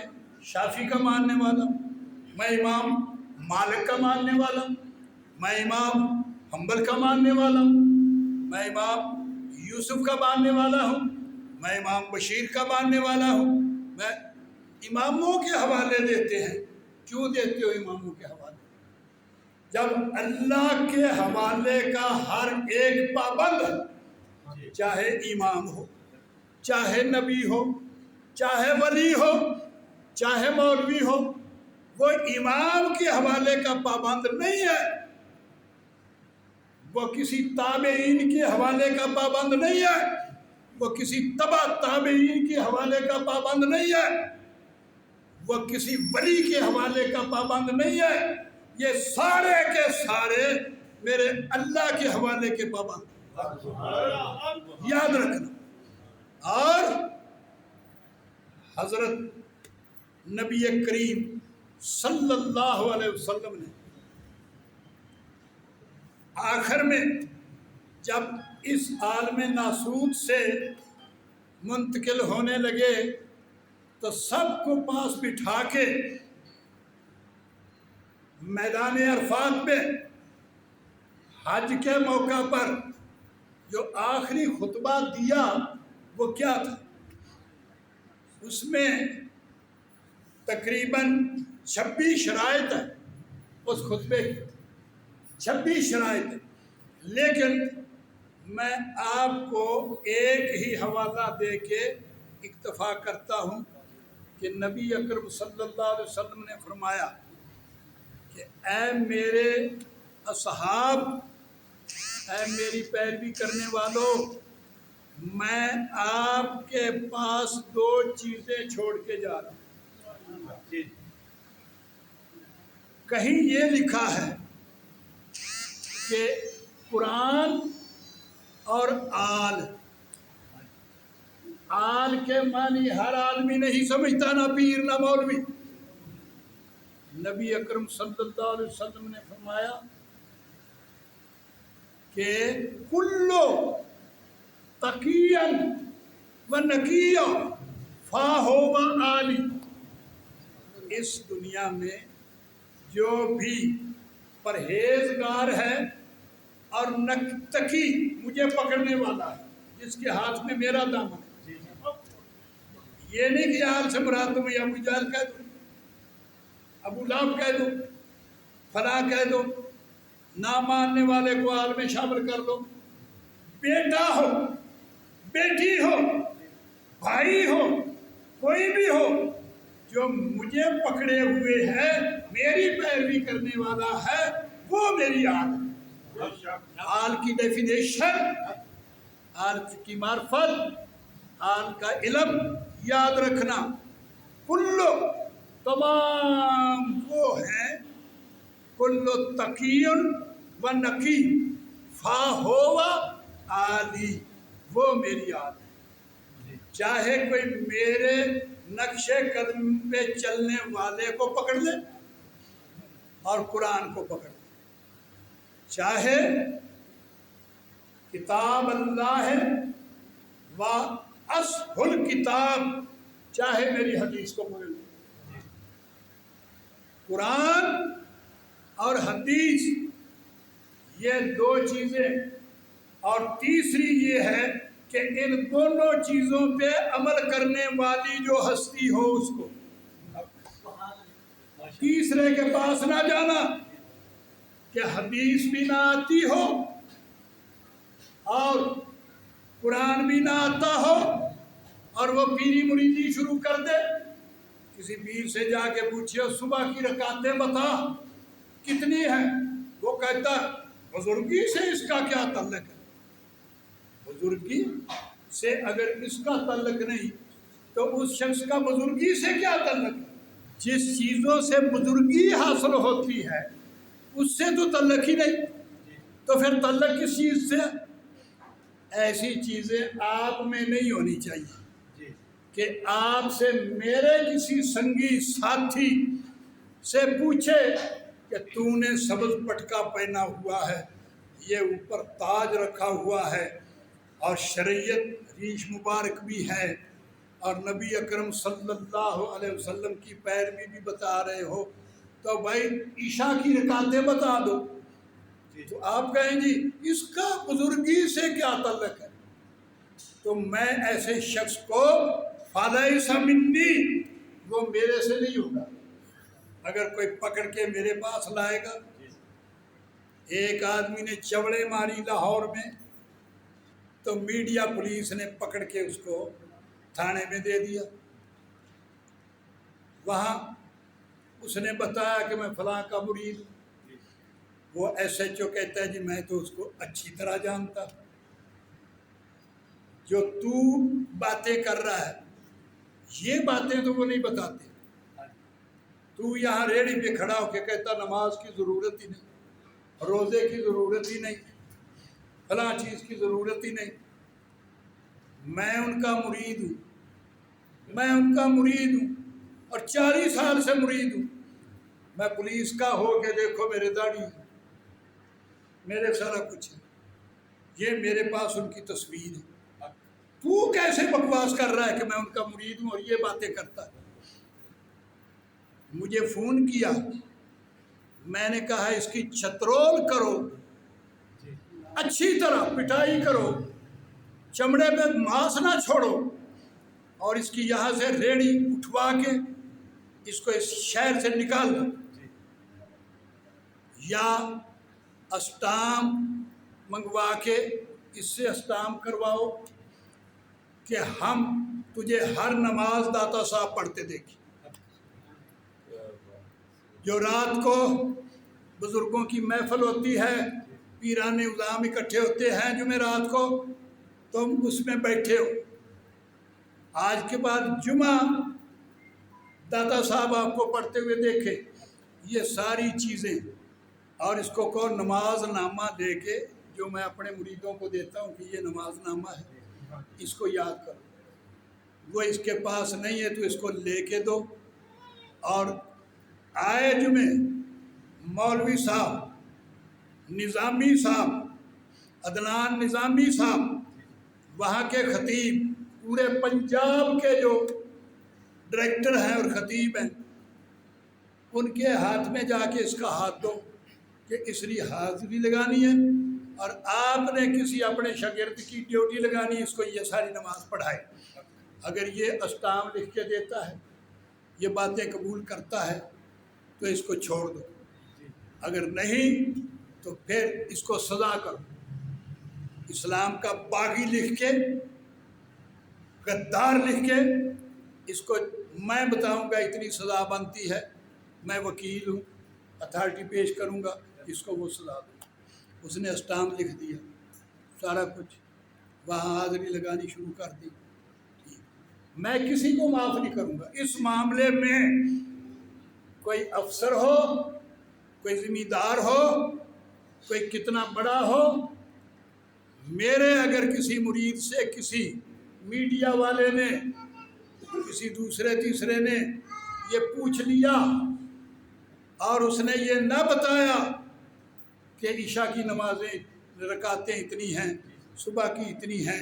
شافعی کا ماننے والا ہوں, میں امام مالک کا ماننے والا ہوں, میں امام حنبل کا ماننے والا ہوں, میں امام یوسف کا ماننے والا ہوں, میں امام بشیر کا ماننے والا ہوں. میں اماموں کے حوالے دیتے ہیں. کیوں دیتے ہو اماموں کے حوالے؟ جب اللہ کے حوالے کا ہر ایک پابند ہے, چاہے امام ہو, چاہے نبی ہو, چاہے ولی ہو, چاہے مولوی ہو, وہ امام کے حوالے کا پابند نہیں ہے, وہ کسی تابعین کے حوالے کا پابند نہیں ہے, وہ کسی تبع تابعین کے حوالے کا پابند نہیں ہے, وہ کسی ولی کے حوالے کا پابند نہیں ہے. یہ سارے کے سارے میرے اللہ کے حوالے کے پابند, یاد رکھنا. اور حضرت نبی کریم صلی اللہ علیہ وسلم نے آخر میں جب اس عالم ناسوت سے منتقل ہونے لگے تو سب کو پاس بٹھا کے میدان عرفات میں حج کے موقع پر جو آخری خطبہ دیا وہ کیا تھا؟ اس میں تقریباً 26 شرائط ہے اس خطبے کی, 26 شرائط ہے. لیکن میں آپ کو ایک ہی حوالہ دے کے اکتفا کرتا ہوں کہ نبی اکرم صلی اللہ علیہ وسلم نے فرمایا کہ اے میرے اصحاب, اے میری پیروی کرنے والوں, میں آپ کے پاس 2 چیزیں چھوڑ کے جا رہا ہوں. کہیں یہ لکھا ہے کہ قرآن اور آل کے معنی ہر آدمی نہیں سمجھتا, نہ پیر نہ مولوی. نبی اکرم صلی اللہ علیہ وسلم نے فرمایا کہ کلو تقیًا و نقیًا فاہو آلی. اس دنیا میں جو بھی پرہیزگار ہے اور تقی, مجھے پکڑنے والا ہے, جس کے ہاتھ میں میرا دامن ہے. یہ نہیں کہ آل سے مراد تمہیں ابو جہل کہہ دو, ابو لہب کہہ دو, فلاں کہہ دو, نہ ماننے والے کو آل میں شامل کر دو. بیٹا ہو, بیٹی ہو, بھائی ہو, کوئی بھی ہو, جو مجھے پکڑے ہوئے ہے, میری پیروی کرنے والا ہے, وہ میری آل ہے. آل کی ڈیفینیشن, آل کی معرفت, آل کا علم یاد رکھنا. کلو تمام وہ ہیں, کلو تقی و نقی فاہو آلی, وہ میری آل ہے. چاہے کوئی میرے نقش قدم پہ چلنے والے کو پکڑ لے اور قرآن کو پکڑ لے, چاہے کتاب اللہ ہے و اصل کتاب, چاہے میری حدیث کو پکڑ لے. قرآن اور حدیث یہ 2 چیزیں, اور تیسری یہ ہے کہ ان دونوں چیزوں پہ عمل کرنے والی جو ہستی ہو اس کو, تیسرے کے پاس نہ جانا کہ حدیث بھی نہ آتی ہو اور قرآن بھی نہ آتا ہو اور وہ پیری مریدی شروع کر دے. کسی پیر سے جا کے پوچھے صبح کی رکعتیں بتا کتنی ہیں, وہ کہتا بزرگی سے اس کا کیا تعلق ہے. بزرگی سے اگر اس کا تعلق نہیں تو اس شخص کا بزرگی سے کیا تعلق ہے. جس چیزوں سے بزرگی حاصل ہوتی ہے اس سے تو تعلق ہی نہیں, تو پھر تعلق کس چیز سے؟ ایسی چیزیں آپ میں نہیں ہونی چاہیے کہ آپ سے میرے کسی سنگی ساتھی سے پوچھے کہ تو نے سبز پٹکا پہنا ہوا ہے یہ اوپر تاج رکھا ہوا ہے اور شریعت ریش مبارک بھی ہے اور نبی اکرم صلی اللہ علیہ وسلم کی پیروی بھی بتا رہے ہو، تو بھائی عشاء کی رکعتیں بتا دو۔ تو آپ کہیں جی اس کا بزرگی سے کیا تعلق ہے؟ تو میں ایسے شخص کو فلیس منی، وہ میرے سے نہیں ہوگا۔ اگر کوئی پکڑ کے میرے پاس لائے گا، ایک آدمی نے چوڑے ماری لاہور میں، تو میڈیا پولیس نے پکڑ کے اس کو تھانے میں دے دیا۔ وہاں اس نے بتایا کہ میں فلاں کا مرید ہوں۔ وہ ایس ایچ او کہتا ہے جی میں تو اس کو اچھی طرح جانتا ہوں، جو تو باتیں کر رہا ہے یہ باتیں تو وہ نہیں بتاتے۔ تو یہاں ریڑھی پہ کھڑا ہو کے کہتا نماز کی ضرورت ہی نہیں، روزے کی ضرورت ہی نہیں، فلاں چیز کی ضرورت ہی نہیں۔ میں ان کا مرید ہوں، میں ان کا مرید ہوں اور 40 سال سے مرید ہوں۔ میں پولیس کا ہو کے دیکھو میرے داڑھی ہے، میرے سارا کچھ ہے، یہ میرے پاس ان کی تصویر ہے۔ تو کیسے بکواس کر رہا ہے کہ میں ان کا مرید ہوں اور یہ باتیں کرتا ہے؟ مجھے فون کیا، میں نے کہا اس کی چھترول کرو، اچھی طرح پٹائی کرو، چمڑے پہ ماس نہ چھوڑو، اور اس کی یہاں سے ریڑھی اٹھوا کے اس کو اس شہر سے نکال دو، یا اسٹام منگوا کے اس سے اسٹام کرواؤ کہ ہم تجھے ہر نماز داتا صاحب پڑھتے دیکھیں۔ جو رات کو بزرگوں کی محفل ہوتی ہے، پیران عظام اکٹھے ہوتے ہیں جمعرات کو، تم اس میں بیٹھے ہو، آج کے بعد جمعہ داتا صاحب آپ کو پڑھتے ہوئے دیکھے۔ یہ ساری چیزیں، اور اس کو کون نماز نامہ دے کے جو میں اپنے مریدوں کو دیتا ہوں کہ یہ نماز نامہ ہے، اس کو یاد کرو۔ وہ اس کے پاس نہیں ہے تو اس کو لے کے دو، اور آئے جمعے مولوی صاحب، نظامی صاحب، عدنان نظامی صاحب، وہاں کے خطیب، پورے پنجاب کے جو ڈائریکٹر ہیں اور خطیب ہیں، ان کے ہاتھ میں جا کے اس کا ہاتھ دو کہ اس لیے حاضری لگانی ہے، اور آپ نے کسی اپنے شاگرد کی ڈیوٹی لگانی، اس کو یہ ساری نماز پڑھائے۔ اگر یہ اسٹام لکھ کے دیتا ہے، یہ باتیں قبول کرتا ہے تو اس کو چھوڑ دو، اگر نہیں تو پھر اس کو سزا کرو۔ اسلام کا باغی لکھ کے، غدار لکھ کے، اس کو میں بتاؤں گا اتنی سزا بنتی ہے، میں وکیل ہوں، اتھارٹی پیش کروں گا، اس کو وہ سزا دو۔ اس نے اسٹام لکھ دیا، سارا کچھ، وہاں حاضری لگانی شروع کر دی۔ میں کسی کو معاف نہیں کروں گا اس معاملے میں، کوئی افسر ہو، کوئی ذمہ دار ہو، کوئی کتنا بڑا ہو۔ میرے اگر کسی مرید سے کسی میڈیا والے نے، کسی دوسرے تیسرے نے یہ پوچھ لیا اور اس نے یہ نہ بتایا کہ عشاء کی نمازیں رکعتیں اتنی ہیں، صبح کی اتنی ہیں،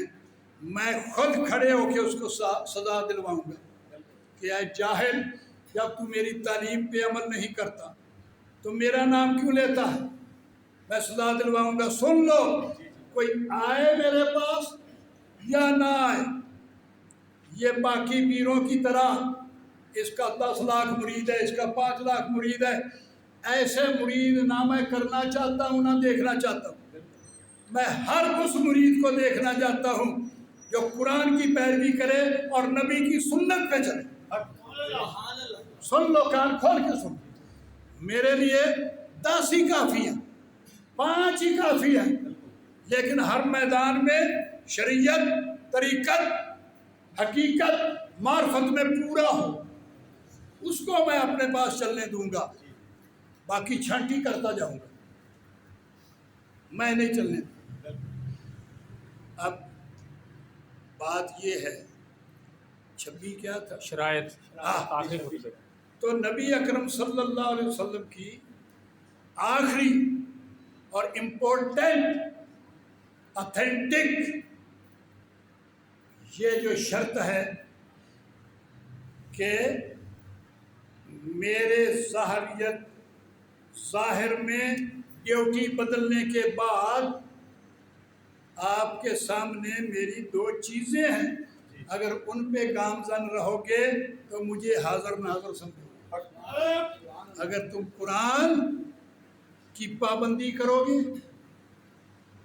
میں خود کھڑے ہو کے اس کو سزا دلواؤں گا کہ اے جاہل، جب تو میری تعلیم پہ عمل نہیں کرتا تو میرا نام کیوں لیتا ہے؟ میں سزا دلواؤں گا۔ سن لو، کوئی آئے میرے پاس یا نہ آئے، یہ باقی پیروں کی طرح اس کا 10 لاکھ مرید ہے، اس کا 5 لاکھ مرید ہے، ایسے مرید نہ میں کرنا چاہتا ہوں نہ دیکھنا چاہتا ہوں۔ میں ہر اس مرید کو دیکھنا چاہتا ہوں جو قرآن کی پیروی کرے اور نبی کی سنت پہ چلے۔ سن لو، کان کھول کے سن، میرے لیے 10 ہی کافی ہیں، 5 ہی کافی ہیں، لیکن ہر میدان میں شریعت، طریقت، حقیقت، معرفت میں پورا ہو، اس کو میں اپنے پاس چلنے دوں گا، باقی چھانٹی کرتا جاؤں گا، میں نہیں چلنے دوں۔ اب بات یہ ہے، 26 کیا تھا؟ شرائط تو نبی اکرم صلی اللہ علیہ وسلم کی آخری اور امپورٹنٹ اتھینٹک یہ جو شرط ہے کہ میرے ظاہر میں ڈیوٹی بدلنے کے بعد آپ کے سامنے میری دو چیزیں ہیں، اگر ان پہ گامزن رہو گے تو مجھے حاضر ناظر سمجھو۔ اگر تم قرآن کی پابندی کرو گے،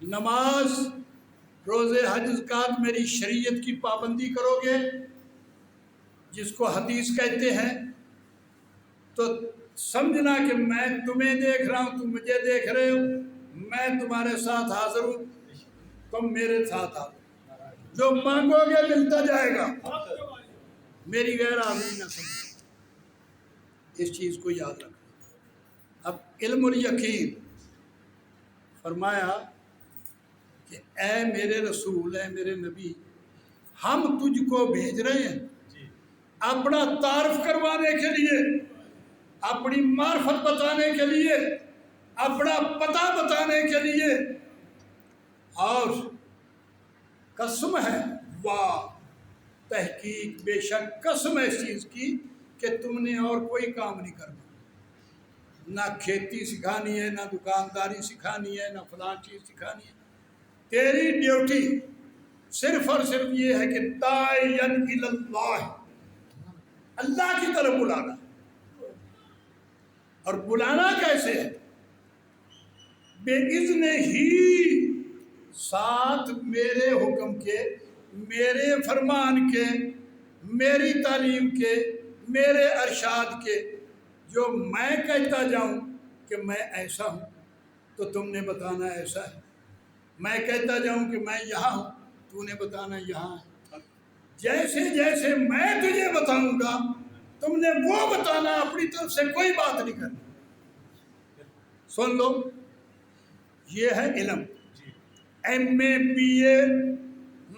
نماز روزے حج زکوٰۃ میری شریعت کی پابندی کرو گے جس کو حدیث کہتے ہیں، تو سمجھنا کہ میں تمہیں دیکھ رہا ہوں، تم مجھے دیکھ رہے ہو، میں تمہارے ساتھ حاضر ہوں، تم میرے ساتھ حاضر، جو مانگو گے ملتا جائے گا، میری غیر حاضری نہ سمجھو۔ اس چیز کو یاد رکھنا۔ اب علم الیقین فرمایا کہ اے میرے رسول، اے میرے نبی، ہم تجھ کو بھیج رہے ہیں اپنا تعارف کروانے کے لیے، اپنی معرفت بتانے کے لیے، اپنا پتہ بتانے کے لیے، اور قسم ہے واہ تحقیق بے شک قسم ہے اس چیز کی کہ تم نے اور کوئی کام نہیں کرنا، نہ کھیتی سکھانی ہے، نہ دکانداری سکھانی ہے، نہ فلاں چیز سکھانی ہے، تیری ڈیوٹی صرف اور صرف یہ ہے کہ داعین الی اللہ، اللہ کی طرف بلانا۔ اور بلانا کیسے ہے؟ بے اذن ہی، ساتھ میرے حکم کے، میرے فرمان کے، میری تعلیم کے، میرے ارشاد کے، جو میں کہتا جاؤں کہ میں ایسا ہوں تو تم نے بتانا ایسا ہے، میں کہتا جاؤں کہ میں یہاں ہوں، تو نے بتانا یہاں ہے، جیسے جیسے میں تجھے بتاؤں گا تم نے وہ بتانا، اپنی طرف سے کوئی بات نہیں کرنی۔ سن لو، یہ ہے علم۔ ایم اے بی اے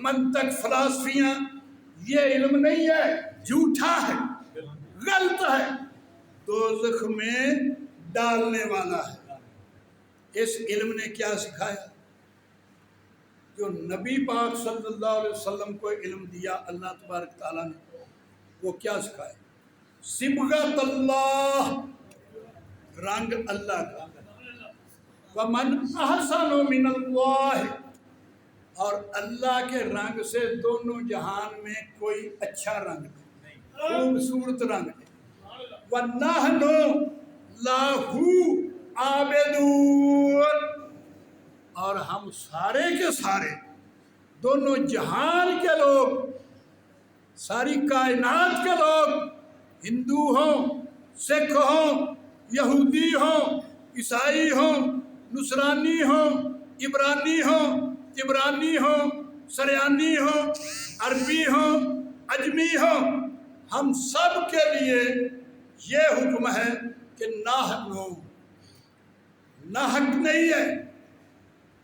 منطق فلسفیاں یہ علم نہیں ہے، جھوٹا ہے، غلط ہے، دوزخ میں ڈالنے والا ہے۔ اس علم نے کیا سکھایا؟ جو نبی پاک صلی اللہ علیہ وسلم کو علم دیا اللہ تبارک تعالیٰ نے، وہ کیا سکھایا؟ صبغۃ اللہ، رنگ اللہ کا، ومن احسن من اللہ، اور اللہ کے رنگ سے دونوں جہان میں کوئی اچھا رنگ نہیں، خوبصورت رنگ نہیں۔ وَنَحْنُ لَهُ عَابِدُونَ، اور ہم سارے کے سارے، دونوں جہان کے لوگ، ساری کائنات کے لوگ، ہندو ہوں، سکھ ہوں، یہودی ہوں، عیسائی ہوں، نصرانی ہوں، عبرانی ہوں، عبرانی ہوں، سریانی ہوں، عربی ہوں، عجمی ہوں، ہم سب کے لیے یہ حکم ہے کہ ناحق ہو، ناحق نہیں ہے،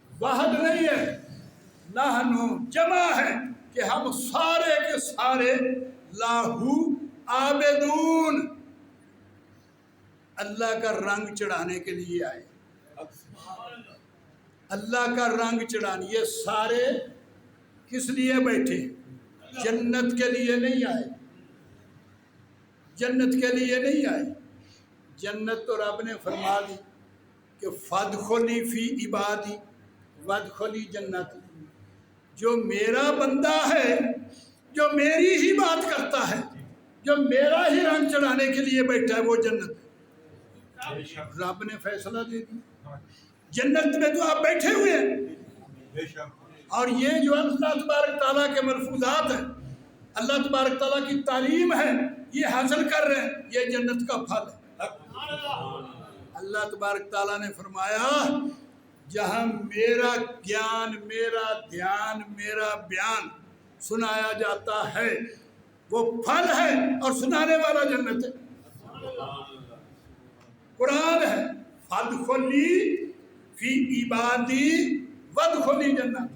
واحد نہیں ہے، نحنو جمع ہے کہ ہم سارے کے سارے لاہو عابدون، اللہ کا رنگ چڑھانے کے لیے آئے، اللہ کا رنگ چڑھانے۔ یہ سارے کس لیے بیٹھے؟ جنت کے لیے نہیں آئے، جنت کے لیے نہیں آئے۔ جنت تو رب نے فرما دی کہ فادخلی فی عبادی وادخلی جنت، جو میرا بندہ ہے، جو میری ہی بات کرتا ہے، جو میرا ہی رنگ چڑھانے کے لیے بیٹھا ہے، وہ جنت ہے۔ رب نے فیصلہ دے دیا، جنت میں تو آپ بیٹھے ہوئے ہیں، اور یہ جو اللہ تبارک تعالیٰ کے ملفوظات ہیں، اللہ تبارک تعالیٰ کی تعلیم ہے، یہ حاصل کر رہے ہیں، یہ جنت کا پھل ہے۔ اللہ تبارک تعالیٰ نے فرمایا جہاں میرا گیان، میرا دھیان، میرا بیان سنایا جاتا ہے وہ پھل ہے، اور سنانے والا جنت ہے، قرآن ہے۔ فادخلی فی عبادی وادخلی جنت،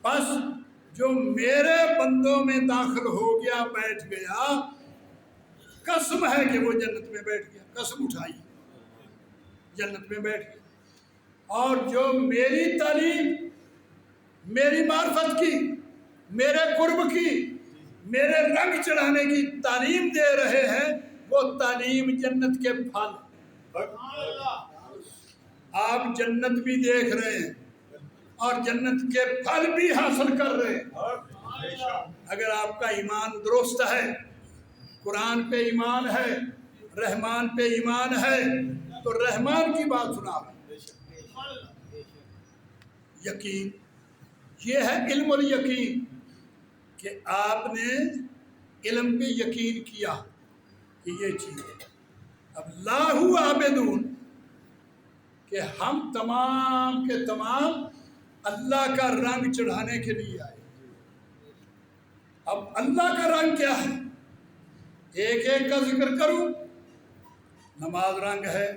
بس جو میرے بندوں میں داخل ہو گیا، بیٹھ گیا، قسم ہے کہ وہ جنت میں بیٹھ گیا، قسم اٹھائی، جنت میں بیٹھ گیا۔ اور جو میری تعلیم، میری معرفت کی، میرے قرب کی، میرے رنگ چڑھانے کی تعلیم دے رہے ہیں، وہ تعلیم جنت کے پھل، آپ جنت بھی دیکھ رہے ہیں اور جنت کے پھل بھی حاصل کر رہے ہیں۔ اگر آپ کا ایمان درست ہے، قرآن پہ ایمان ہے، رحمان پہ ایمان ہے، تو رحمان کی بات سنا۔ یقین یہ ہے علم الیقین، کہ آپ نے علم پہ یقین کیا کہ یہ چیز ہے۔ اب لاہو عابدون، کہ ہم تمام کے تمام اللہ کا رنگ چڑھانے کے لیے آئے۔ اب اللہ کا رنگ کیا ہے؟ ایک ایک کا ذکر کروں۔ نماز رنگ ہے،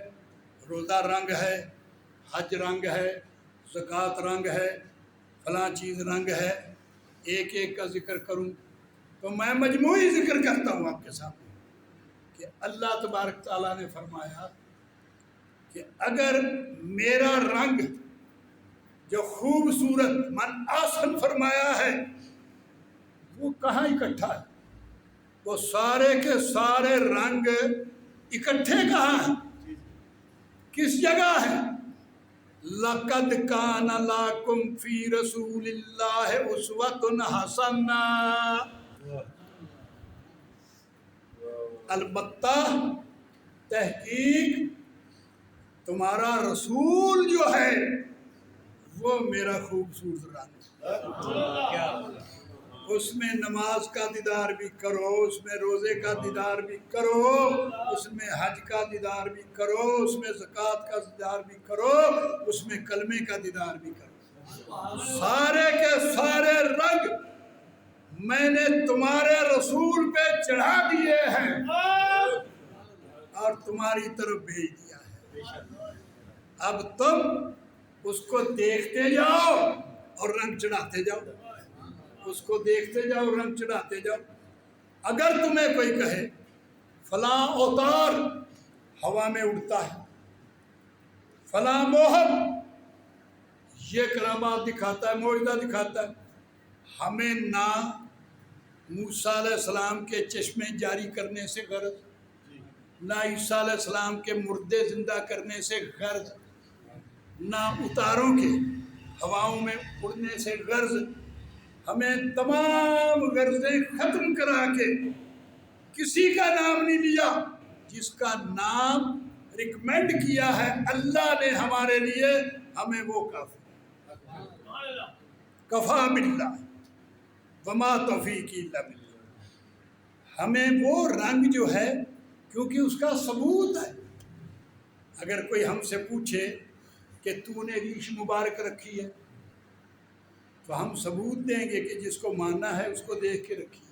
روزہ رنگ ہے، حج رنگ ہے، زکوٰۃ رنگ ہے، فلاں چیز رنگ ہے، ایک ایک کا ذکر کروں تو میں مجموعی ذکر کرتا ہوں آپ کے سامنے کہ اللہ تبارک تعالیٰ نے فرمایا کہ اگر میرا رنگ جو خوبصورت من آسن فرمایا ہے وہ کہاں اکٹھا ہے؟ وہ سارے کے سارے رنگ اکٹھے کہاں ہیں؟ کس جگہ ہیں؟ لَقَدْ كَانَ لَكُمْ فِي رَسُولِ اللَّهِ أُسْوَةٌ حَسَنَةٌ، البتہ تحقیق تمہارا رسول جو ہے وہ میرا خوبصورت رنگ ہے۔ اس میں نماز کا دیدار بھی کرو، اس میں روزے کا دیدار بھی کرو، اس میں حج کا دیدار بھی کرو، اس میں زکوٰۃ کا دیدار بھی کرو، اس میں کلمے کا دیدار بھی کرو۔ سارے کے سارے رنگ میں نے تمہارے رسول پہ چڑھا دیے ہیں اور تمہاری طرف بھیج دیا ہے۔ اب تم اس کو دیکھتے جاؤ اور رنگ چڑھاتے جاؤ، اس کو دیکھتے جاؤ، رنگ چڑھاتے جاؤ۔ اگر تمہیں کوئی کہے فلاں اوتار ہوا میں اڑتا ہے، فلاں موہب یہ کرامات دکھاتا ہے، معجزہ دکھاتا ہے، ہمیں نہ موسیٰ علیہ السلام کے چشمے جاری کرنے سے غرض، نہ عیسیٰ علیہ السلام کے مردے زندہ کرنے سے غرض، نہ اتاروں کے ہواؤں میں اڑنے سے غرض، ہمیں تمام غرضیں ختم کرا کے کسی کا نام نہیں لیا، جس کا نام ریکمینڈ کیا ہے اللہ نے ہمارے لیے، ہمیں وہ کافی، کفا باللہ وما توفیقی الا باللہ۔ ہمیں وہ رنگ جو ہے، کیونکہ اس کا ثبوت ہے۔ اگر کوئی ہم سے پوچھے کہ تو نے ریش مبارک رکھی ہے تو ہم ثبوت دیں گے کہ جس کو ماننا ہے اس کو دیکھ کے رکھیے۔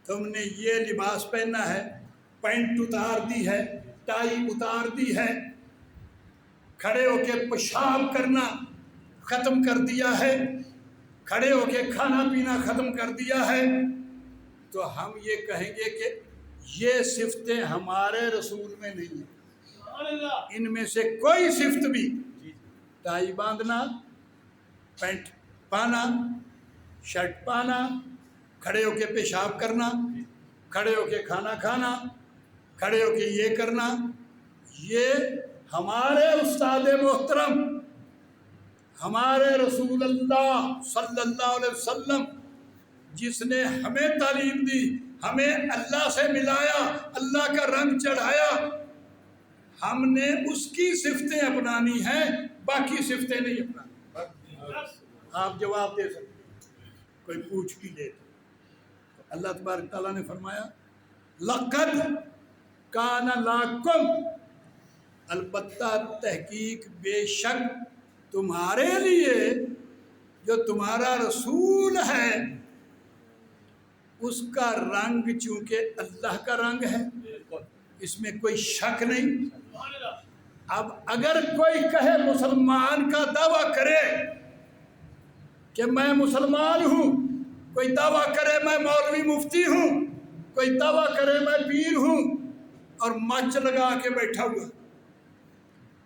تم نے یہ لباس پہنا ہے، پینٹ اتار دی ہے، ٹائی اتار دی ہے، کھڑے ہو کے پیشاب کرنا ختم کر دیا ہے، کھڑے ہو کے کھانا پینا ختم کر دیا ہے، تو ہم یہ کہیں گے کہ یہ صفتیں ہمارے رسول میں نہیں ہیں۔ ان میں سے کوئی صفت بھی، ٹائی باندھنا، پینٹ پانا، شرٹ پانا، کھڑے ہو کے پیشاب کرنا، کھڑے ہو کے کھانا کھانا، کھڑے ہو کے یہ کرنا، یہ ہمارے استاد محترم، ہمارے رسول اللہ صلی اللہ علیہ وسلم، جس نے ہمیں تعلیم دی، ہمیں اللہ سے ملایا، اللہ کا رنگ چڑھایا، ہم نے اس کی صفتیں اپنانی ہیں، باقی صفتیں نہیں اپنانی۔ آپ جواب دے سکتے ہیں، کوئی پوچھ بھی لے تو اللہ تبارک تعالیٰ نے فرمایا لَقَدْ كَانَ لَكُمْ، البتہ تحقیق بے شک تمہارے لیے جو تمہارا رسول ہے اس کا رنگ چونکہ اللہ کا رنگ ہے، اس میں کوئی شک نہیں۔ اب اگر کوئی کہے مسلمان کا دعویٰ کرے کہ میں مسلمان ہوں، کوئی دعویٰ کرے میں مولوی مفتی ہوں، کوئی دعویٰ کرے میں پیر ہوں اور مچ لگا کے بیٹھا ہوا،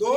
2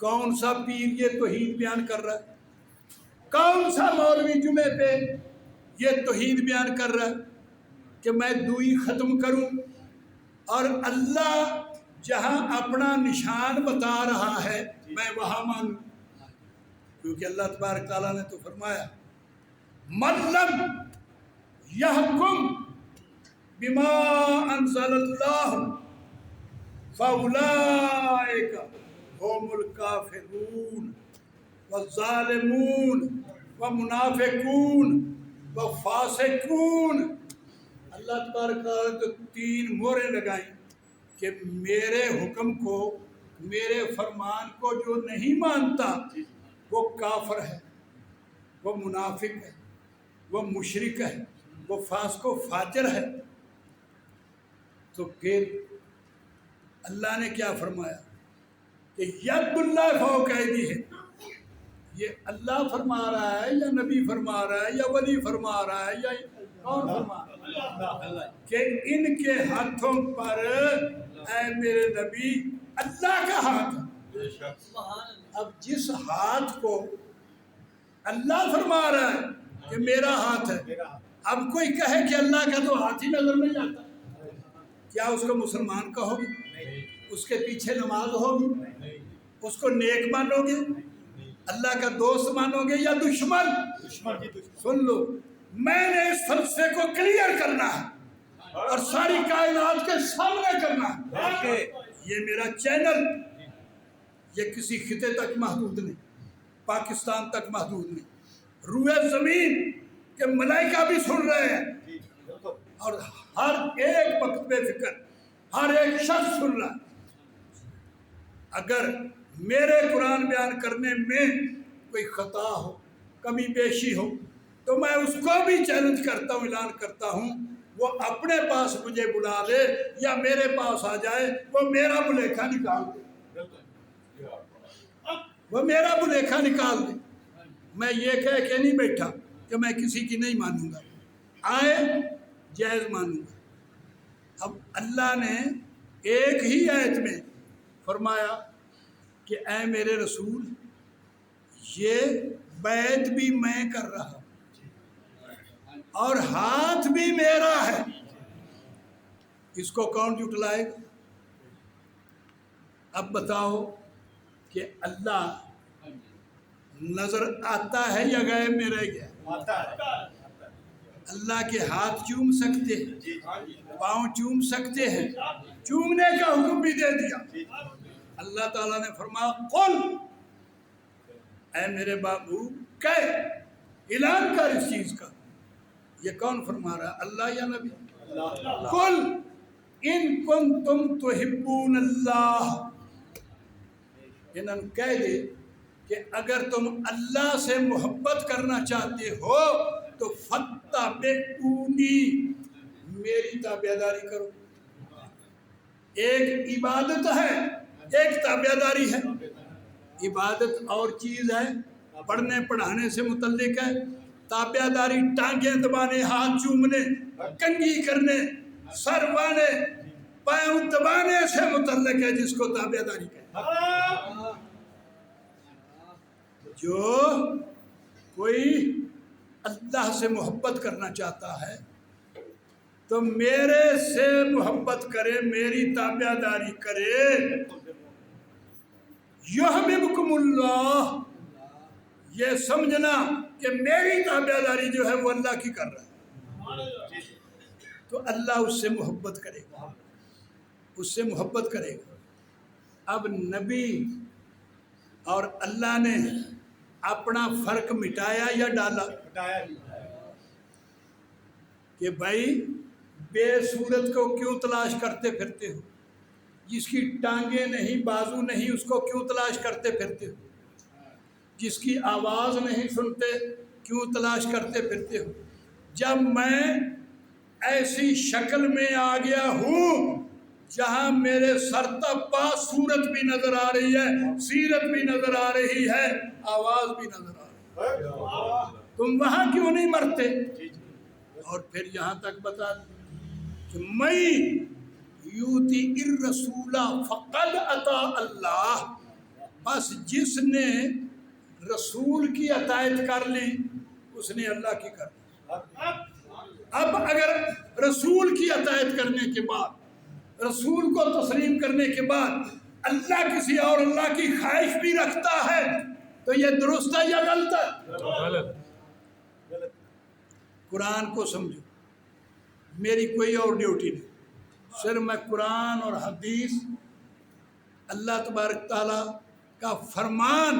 کون سا پیر یہ توحید بیان کر رہا ہے؟ کون سا مولوی جمعے پہ یہ توحید بیان کر رہا ہے کہ میں دوئی ختم کروں؟ اور اللہ جہاں اپنا نشان بتا رہا ہے میں وہاں مانوں، کیونکہ اللہ تبارک تعالیٰ نے تو فرمایا من لم یحکم بما انزل اللہ فاولئک هم الکافرون والظالمون ومنافقون وفاسقون۔ اللہ تبارک تعالیٰ نے تو 3 مہریں لگائیں کہ میرے حکم کو، میرے فرمان کو جو نہیں مانتا وہ کافر ہے، وہ منافق ہے، وہ مشرک ہے، وہ فاسق و فاجر ہے۔ تو پھر اللہ نے کیا فرمایا کہ ید اللہ فوق ایدیہم، یہ اللہ فرما رہا ہے یا نبی فرما رہا ہے یا ولی فرما رہا ہے یا کون فرما رہا ہے کہ ان کے ہاتھوں پر اے میرے نبی اللہ کا ہاتھ ہے۔ اب جس ہاتھ کو اللہ فرما رہا ہے کہ میرا ہاتھ ہے، اب کوئی کہے کہ اللہ کا تو ہاتھ ہی نظر نہیں آتا، کیا اس کو مسلمان کہو گے؟ اس کے پیچھے نماز ہوگی؟ اس کو نیک مانو گے؟ اللہ کا دوست مانو گے یا دشمن؟ سن لو، میں نے اس فلسفے کو کلیئر کرنا ہے اور ساری کائنات کے سامنے کرنا ہے۔ یہ میرا چینل یہ کسی خطے تک محدود نہیں، پاکستان تک محدود نہیں، روئے زمین کے ملائکہ بھی سن رہے ہیں اور ہر ایک مکتب فکر، ہر ایک شخص سن رہا ہے۔ اگر میرے قرآن بیان کرنے میں کوئی خطا ہو، کمی بیشی ہو، تو میں اس کو بھی چیلنج کرتا ہوں، اعلان کرتا ہوں، وہ اپنے پاس مجھے بلا لے یا میرے پاس آ جائے، وہ میرا بلیکھا نکال دے، وہ میرا بلیکھا نکال دے۔ میں یہ کہہ کے نہیں بیٹھا کہ میں کسی کی نہیں مانوں گا، آئے جائز مانوں گا۔ اب اللہ نے ایک ہی آیت میں فرمایا کہ اے میرے رسول یہ بیعت بھی میں کر رہا ہوں اور ہاتھ بھی میرا ہے، اس کو کون جھٹلائے گا؟ اب بتاؤ کہ اللہ نظر آتا ہے یا غیب میں رہ گیا؟ اللہ کے ہاتھ چوم سکتے ہیں، پاؤں چوم سکتے ہیں، چومنے کا حکم بھی دے دیا۔ اللہ تعالیٰ نے فرمایا قل، اے میرے بابو کہہ، اعلان کر اس چیز کا۔ یہ کون فرما رہا ہے، اللہ یا نبی؟ قل ان کنتم تحبون اللہ، انہوں کہہ دے کہ اگر تم اللہ سے محبت کرنا چاہتے ہو تو فاتبعونی، میری تابعداری کرو۔ ایک عبادت ہے، ایک تابعداری ہے۔ عبادت اور چیز ہے، پڑھنے پڑھانے سے متعلق ہے، تابعداری ٹانگیں دبانے، ہاتھ چومنے، کنگھی کرنے، سر بانے، پاؤں دبانے سے متعلق ہے، جس کو تابعداری کہتے ہیں۔ جو کوئی اللہ سے محبت کرنا چاہتا ہے تو میرے سے محبت کرے، میری تابعداری کرے، یحببکم اللہ، یہ سمجھنا کہ میری تابعداری جو ہے وہ اللہ کی کر رہا ہے، تو اللہ اس سے محبت کرے گا، اس سے محبت کرے گا۔ اب نبی اور اللہ نے اپنا فرق مٹایا یا ڈالا؟ کہ بھائی بے صورت کو کیوں تلاش کرتے پھرتے ہو، جس کی ٹانگیں نہیں، بازو نہیں، اس کو کیوں تلاش کرتے پھرتے ہو، جس کی آواز نہیں سنتے کیوں تلاش کرتے پھرتے ہو؟ جب میں ایسی شکل میں آ گیا ہوں جہاں میرے سر تا پا صورت بھی نظر آ رہی ہے، سیرت بھی نظر آ رہی ہے، آواز بھی نظر آ رہی ہے، تم وہاں کیوں نہیں مرتے؟ اور پھر یہاں تک بتا دیں کہ میں یوتی الرسول فقد اطاع اللہ، بس جس نے رسول کی اطاعت کر لی اس نے اللہ کی کر لی۔ اب اگر رسول کی اطاعت کرنے کے بعد، رسول کو تسلیم کرنے کے بعد اللہ کسی اور اللہ کی خواہش بھی رکھتا ہے تو یہ درست ہے یا غلط ہے؟ غلط۔ قرآن کو سمجھو، میری کوئی اور ڈیوٹی نہیں، صرف میں قرآن اور حدیث، اللہ تبارک تعالیٰ کا فرمان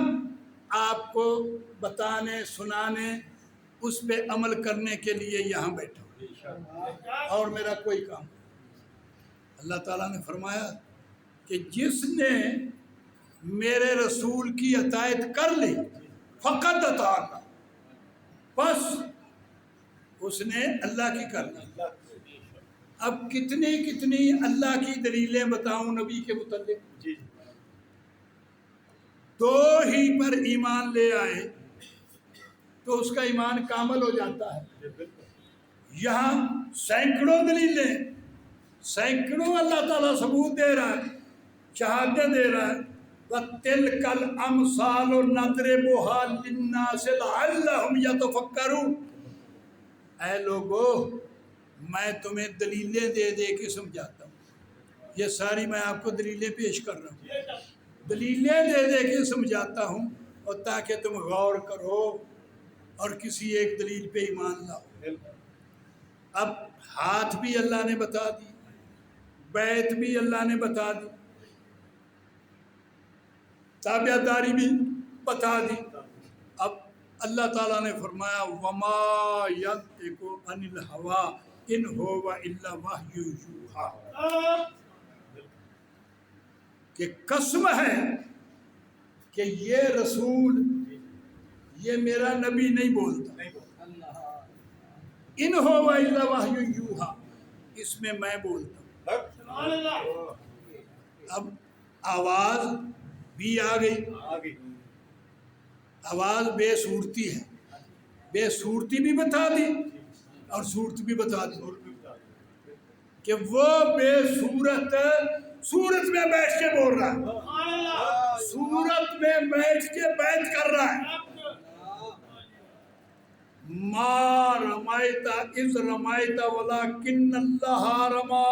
آپ کو بتانے سنانے، اس پہ عمل کرنے کے لیے یہاں بیٹھا ہوں، اور میرا کوئی کام نہیں۔ اللہ تعالیٰ نے فرمایا کہ جس نے میرے رسول کی اطاعت کر لی فقط اطاعنا، بس اس نے اللہ کی کر لی۔ اب کتنی اللہ کی دلیلیں بتاؤں نبی کے متعلق؟ دو ہی پر ایمان لے آئے تو اس کا ایمان کامل ہو جاتا ہے۔ یہاں سینکڑوں دلیلیں، سینکڑوں اللہ تعالیٰ ثبوت دے رہا ہے، شہادت دے رہا ہے۔ وَتِلْكَ الْأَمْثَالُ نَضْرِبُهَا لِلنَّاسِ لَعَلَّهُمْ يَتَفَكَّرُونَ۔ اے لوگو، میں تمہیں دلیلیں دے دے کے سمجھاتا ہوں، یہ ساری میں آپ کو دلیلیں پیش کر رہا ہوں، دلیلیں دے دے کے سمجھاتا ہوں، اور تاکہ تم غور کرو اور کسی ایک دلیل پہ ایمان لاؤ۔ اب ہاتھ بھی اللہ نے بتا دی، بیعت بھی اللہ نے بتا دی، تابع داری بھی بتا دی۔ اب اللہ تعالیٰ نے فرمایا وَمَا يَنطِقُ عَنِ الْهَوَىٰ إِنْ هُوَ إِلَّا وَحْيٌ يُوحَىٰ، کہ قسم ہے کہ یہ رسول، یہ میرا نبی نہیں بولتا، إِنْ هُوَ إِلَّا وَحْيٌ يُوحَىٰ، اس میں میں بولتا ہوں۔ اب آواز بھی آ گئی، آواز بے صورتی ہے، بے صورتی بھی بتا دی اور صورت بھی بتا دی، کہ وہ بے صورت صورت میں بیٹھ کے بول رہا ہے، صورت میں بیٹھ کے بیعت کر رہا ہے۔ ما رمیت اذ رمیت ولکن اللہ رما۔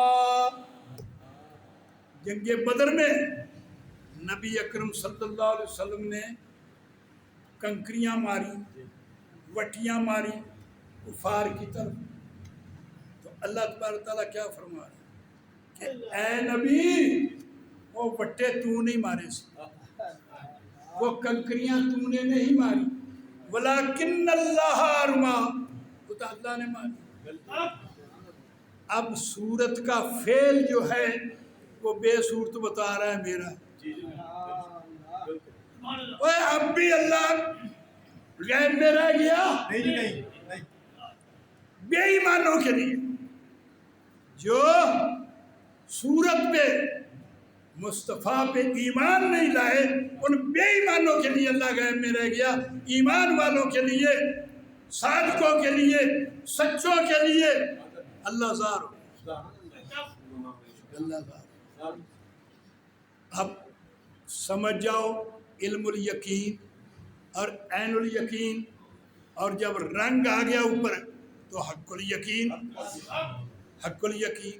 جنگ بدر میں نبی اکرم صلی اللہ علیہ وسلم نے کنکریاں ماری، وٹیاں ماری کفار کی طرف، تو اللہ تبارک تعالیٰ کیا فرما رہا ہے کہ اے نبی، وہ وٹے تو نہیں مارے سے، وہ کنکریاں تو نے نہیں ماری، ولیکن اللہ رما، خدا اللہ نے ماری۔ اب صورت کا فعل جو ہے وہ بے صورت بتا رہا ہے میرا، اب بھی اللہ غیب میں رہ گیا؟ نہیں، بے ایمانوں کے لیے جو صورت پہ مصطفیٰ پہ ایمان نہیں لائے، ان بے ایمانوں کے لیے اللہ غیب میں رہ گیا۔ ایمان والوں کے لیے، صادقوں کے لیے، سچوں کے لیے اللہ ظاہر، اللہ ظاہر۔ اب سمجھ جاؤ علم الیقین اور عین الیقین، اور جب رنگ آ گیا اوپر تو حق الیقین، حق الیقین۔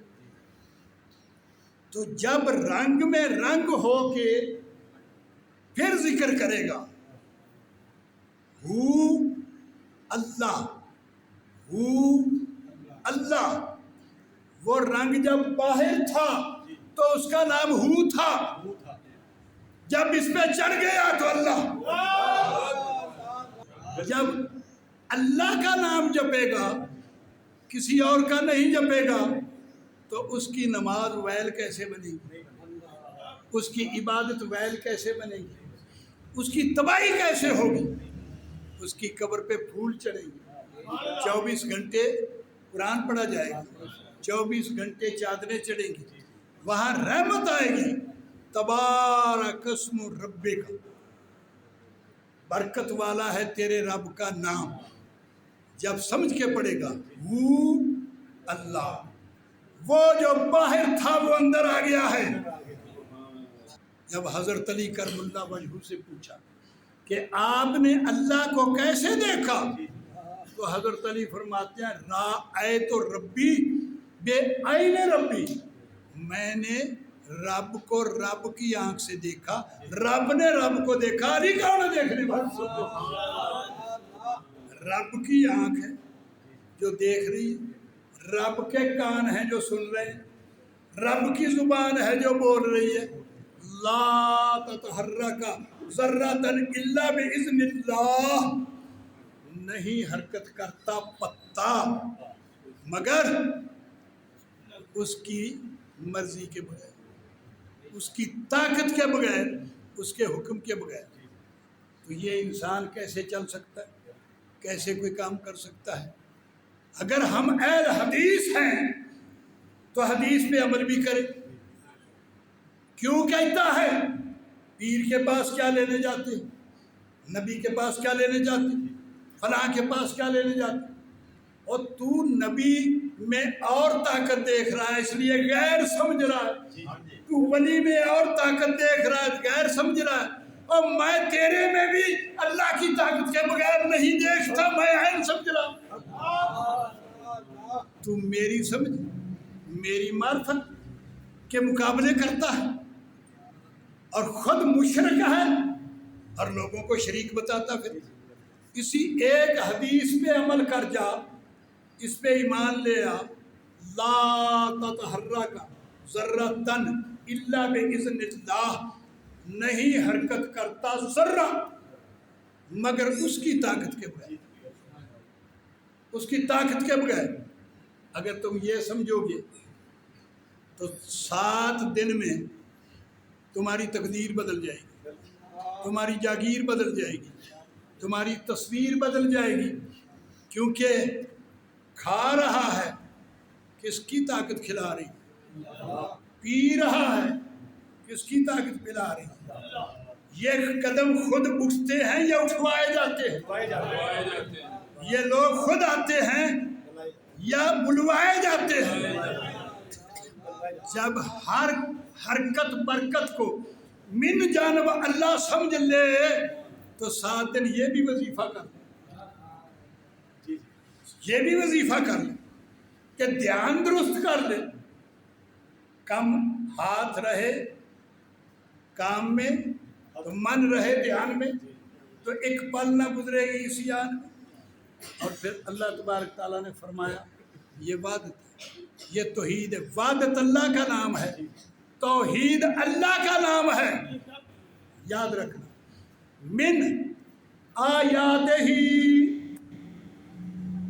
تو جب رنگ میں رنگ ہو کے پھر ذکر کرے گا ہو اللہ، ہو اللہ، وہ رنگ جب باہر تھا تو اس کا نام ہو تھا، جب اس پہ چڑھ گیا تو اللہ، جب اللہ کا نام جپے گا کسی اور کا نہیں جپے گا تو اس کی نماز ویل کیسے بنے گی، اس کی عبادت ویل کیسے بنے گی، اس کی تباہی کیسے ہوگی، اس کی قبر پہ پھول چڑھیں گے، 24 گھنٹے قرآن پڑھا جائے گا، 24 گھنٹے چادریں چڑھیں گی، وہاں رحمت آئے گی، تبارک اسم ربک، برکت والا ہے تیرے رب کا نام، جب سمجھ کے پڑھے گا وہ اللہ، وہ جو باہر تھا وہ اندر آ گیا ہے، جب حضرت علی کرم اللہ وجہ سے پوچھا کہ آپ نے اللہ کو کیسے دیکھا، تو حضرت علی فرماتے ہیں رأیت ربی بے عین ربی، میں نے رب کو رب کی آنکھ سے دیکھا، رب نے رب کو دیکھا۔ علی کون ہے دیکھنے والا؟ رب کی آنکھ ہے جو دیکھ رہی ہے، رب کے کان ہیں جو سن رہے ہیں، رب کی زبان ہے جو بول رہی ہے۔ لا تتحرک ذرۃ الا باذن اللہ، نہیں حرکت کرتا پتا مگر اس کی مرضی کے بغیر، اس کی طاقت کے بغیر، اس کے حکم کے بغیر۔ تو یہ انسان کیسے چل سکتا ہے، کیسے کوئی کام کر سکتا ہے؟ اگر ہم اہل حدیث ہیں تو حدیث پہ عمل بھی کریں۔ کیوں کہتا ہے پیر کے پاس کیا لینے جاتے، نبی کے پاس کیا لینے جاتے، فلاں کے پاس کیا لینے جاتے؟ اور تو نبی میں اور طاقت دیکھ رہا ہے اس لیے غیر سمجھ رہا ہے، تو ولی میں اور طاقت دیکھ رہا ہے غیر سمجھ رہا ہے، اور میں تیرے میں بھی اللہ کی طاقت کے بغیر نہیں دیکھتا، میں عین سمجھ رہا ہوں۔ تو میری سمجھ، میری معرفت کے مقابلے کرتا ہے اور خود مشرک ہے اور لوگوں کو شریک بتاتا۔ پھر کسی ایک حدیث پہ عمل کر جا، اس پہ ایمان لے آ، لا تتحرک ذرۃ الا باذن اللہ، نہیں حرکت کرتا ذرہ مگر اس کی طاقت کے بغیر، اس کی طاقت کے بغیر۔ اگر تم یہ سمجھو گے تو 7 دن میں تمہاری تقدیر بدل جائے گی، تمہاری جاگیر بدل جائے گی، تمہاری تصویر بدل جائے گی، کیونکہ کھا رہا ہے کس کی طاقت کھلا رہی، پی رہا ہے کس کی طاقت پلا رہی۔ یہ قدم خود اٹھتے ہیں یا اٹھوائے جاتے ہیں؟ یہ لوگ خود آتے ہیں یا بلوائے جاتے ہیں؟ جب ہر حرکت برکت کو من جانب اللہ سمجھ لے تو 7 دن یہ بھی وظیفہ کر لے، یہ بھی وظیفہ کر لے کہ دھیان درست کر لے، کم ہاتھ رہے کام میں تو من رہے دھیان میں، تو ایک پل نہ گزرے گی اسی آن میں۔ اور پھر اللہ تبارک تعالیٰ نے فرمایا یہ وعدت، یہ توحید ہے، وعدت اللہ کا نام ہے، توحید اللہ کا نام ہے، یاد رکھنا۔ من آیات ہی،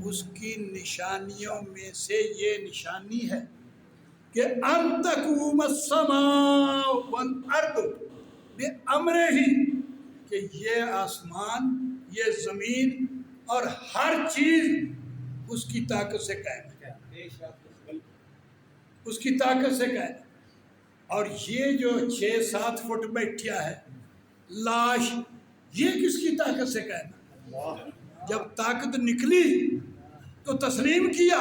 اس کی نشانیوں میں سے یہ نشانی ہے کہ ان تقوم السماء والارض بامرہ، کہ یہ آسمان، یہ زمین اور ہر چیز اس کی طاقت سے قائم ہے، اس کی طاقت سے قائم ہے۔ اور یہ جو 6-7 فٹ بیٹھیا ہے لاش، یہ کس کی طاقت سے قائم ہے؟ جب طاقت نکلی تو تسلیم کیا،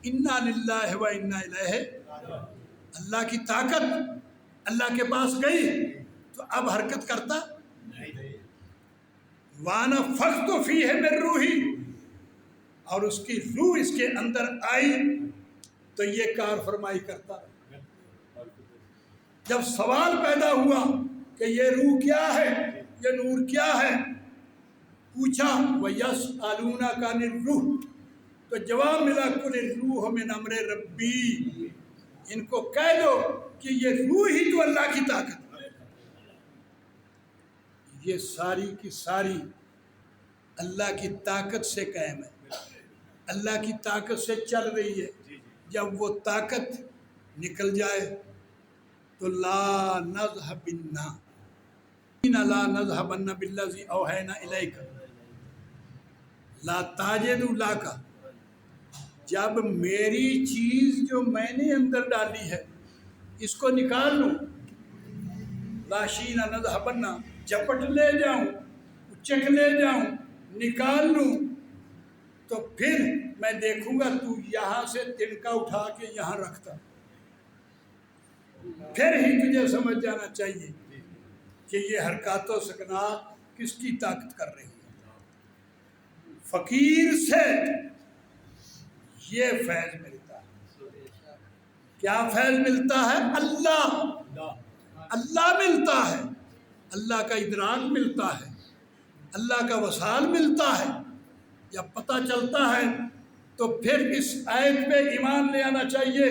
انا للہ و انا الیہ، اللہ کی طاقت اللہ کے پاس گئی تو اب حرکت کرتا۔ وَنَفَخْتُ فِيهِ مِن رُوحِي، اور اس کی روح اس کے اندر آئی تو یہ کار فرمائی کرتا۔ جب سوال پیدا ہوا کہ یہ روح کیا ہے، یہ نور کیا ہے، پوچھا وَيَسْأَلُونَكَ عَنِ الرُّوحِ، تو جواب ملا قُلِ الرُّوحُ مِنْ أَمْرِ رَبِّي، ان کو کہہ دو کہ یہ روح ہی تو اللہ کی طاقت ہے۔ یہ ساری کی ساری اللہ کی طاقت سے قائم ہے، اللہ کی طاقت سے چل رہی ہے۔ جب وہ طاقت نکل جائے تو لا نذهبن لا نذهبن بالذی اوحینا الیک لا تجد لک، جب میری چیز جو میں نے اندر ڈالی ہے اس کو نکال لوں، لاشین نذهبن، جپٹ لے جاؤں، اچک لے جاؤں، نکال لوں، تو پھر میں دیکھوں گا تو یہاں سے تنکا اٹھا کے یہاں رکھتا، پھر ہی تجھے سمجھ جانا چاہیے کہ یہ حرکات و سکنات کس کی طاقت کر رہی ہے۔ فقیر سے یہ فیض ملتا ہے۔ کیا فیض ملتا ہے؟ اللہ ملتا ہے، اللہ کا ادراک ملتا ہے، اللہ کا وصال ملتا ہے۔ جب پتہ چلتا ہے تو پھر اس آیت پہ ایمان لے آنا چاہیے،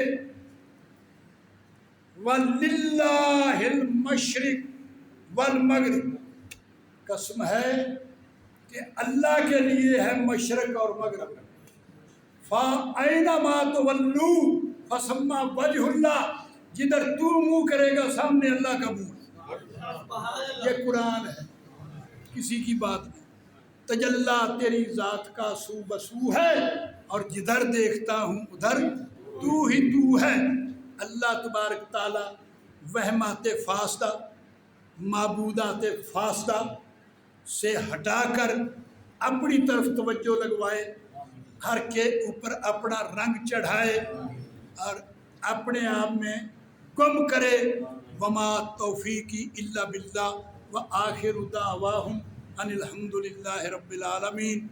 وَلِلَّهِ الْمَشْرِقُ وَالْمَغْرِبُ، قسم ہے کہ اللہ کے لیے ہے مشرق اور مغرب۔ فَأَيْنَمَا تُوَلُّوا فَثَمَّ وَجْهُ اللَّهِ، جدھر تو منہ کرے گا سامنے اللہ کا منہ ہے۔ یہ قرآن ہے، کسی کی بات نہیں۔ تجلی تیری ذات کا سو بسو ہے، اور جدھر دیکھتا ہوں ادھر تو ہی تو ہے۔ اللہ تبارک تعالی وہمات فاسدہ، معبودات فاسدہ سے ہٹا کر اپنی طرف توجہ لگوائے، ہر کے اوپر اپنا رنگ چڑھائے اور اپنے آپ میں گم کرے۔ وما توفیقی الا باللہ وآخر دعواہم ان الحمد للہ رب العالمین۔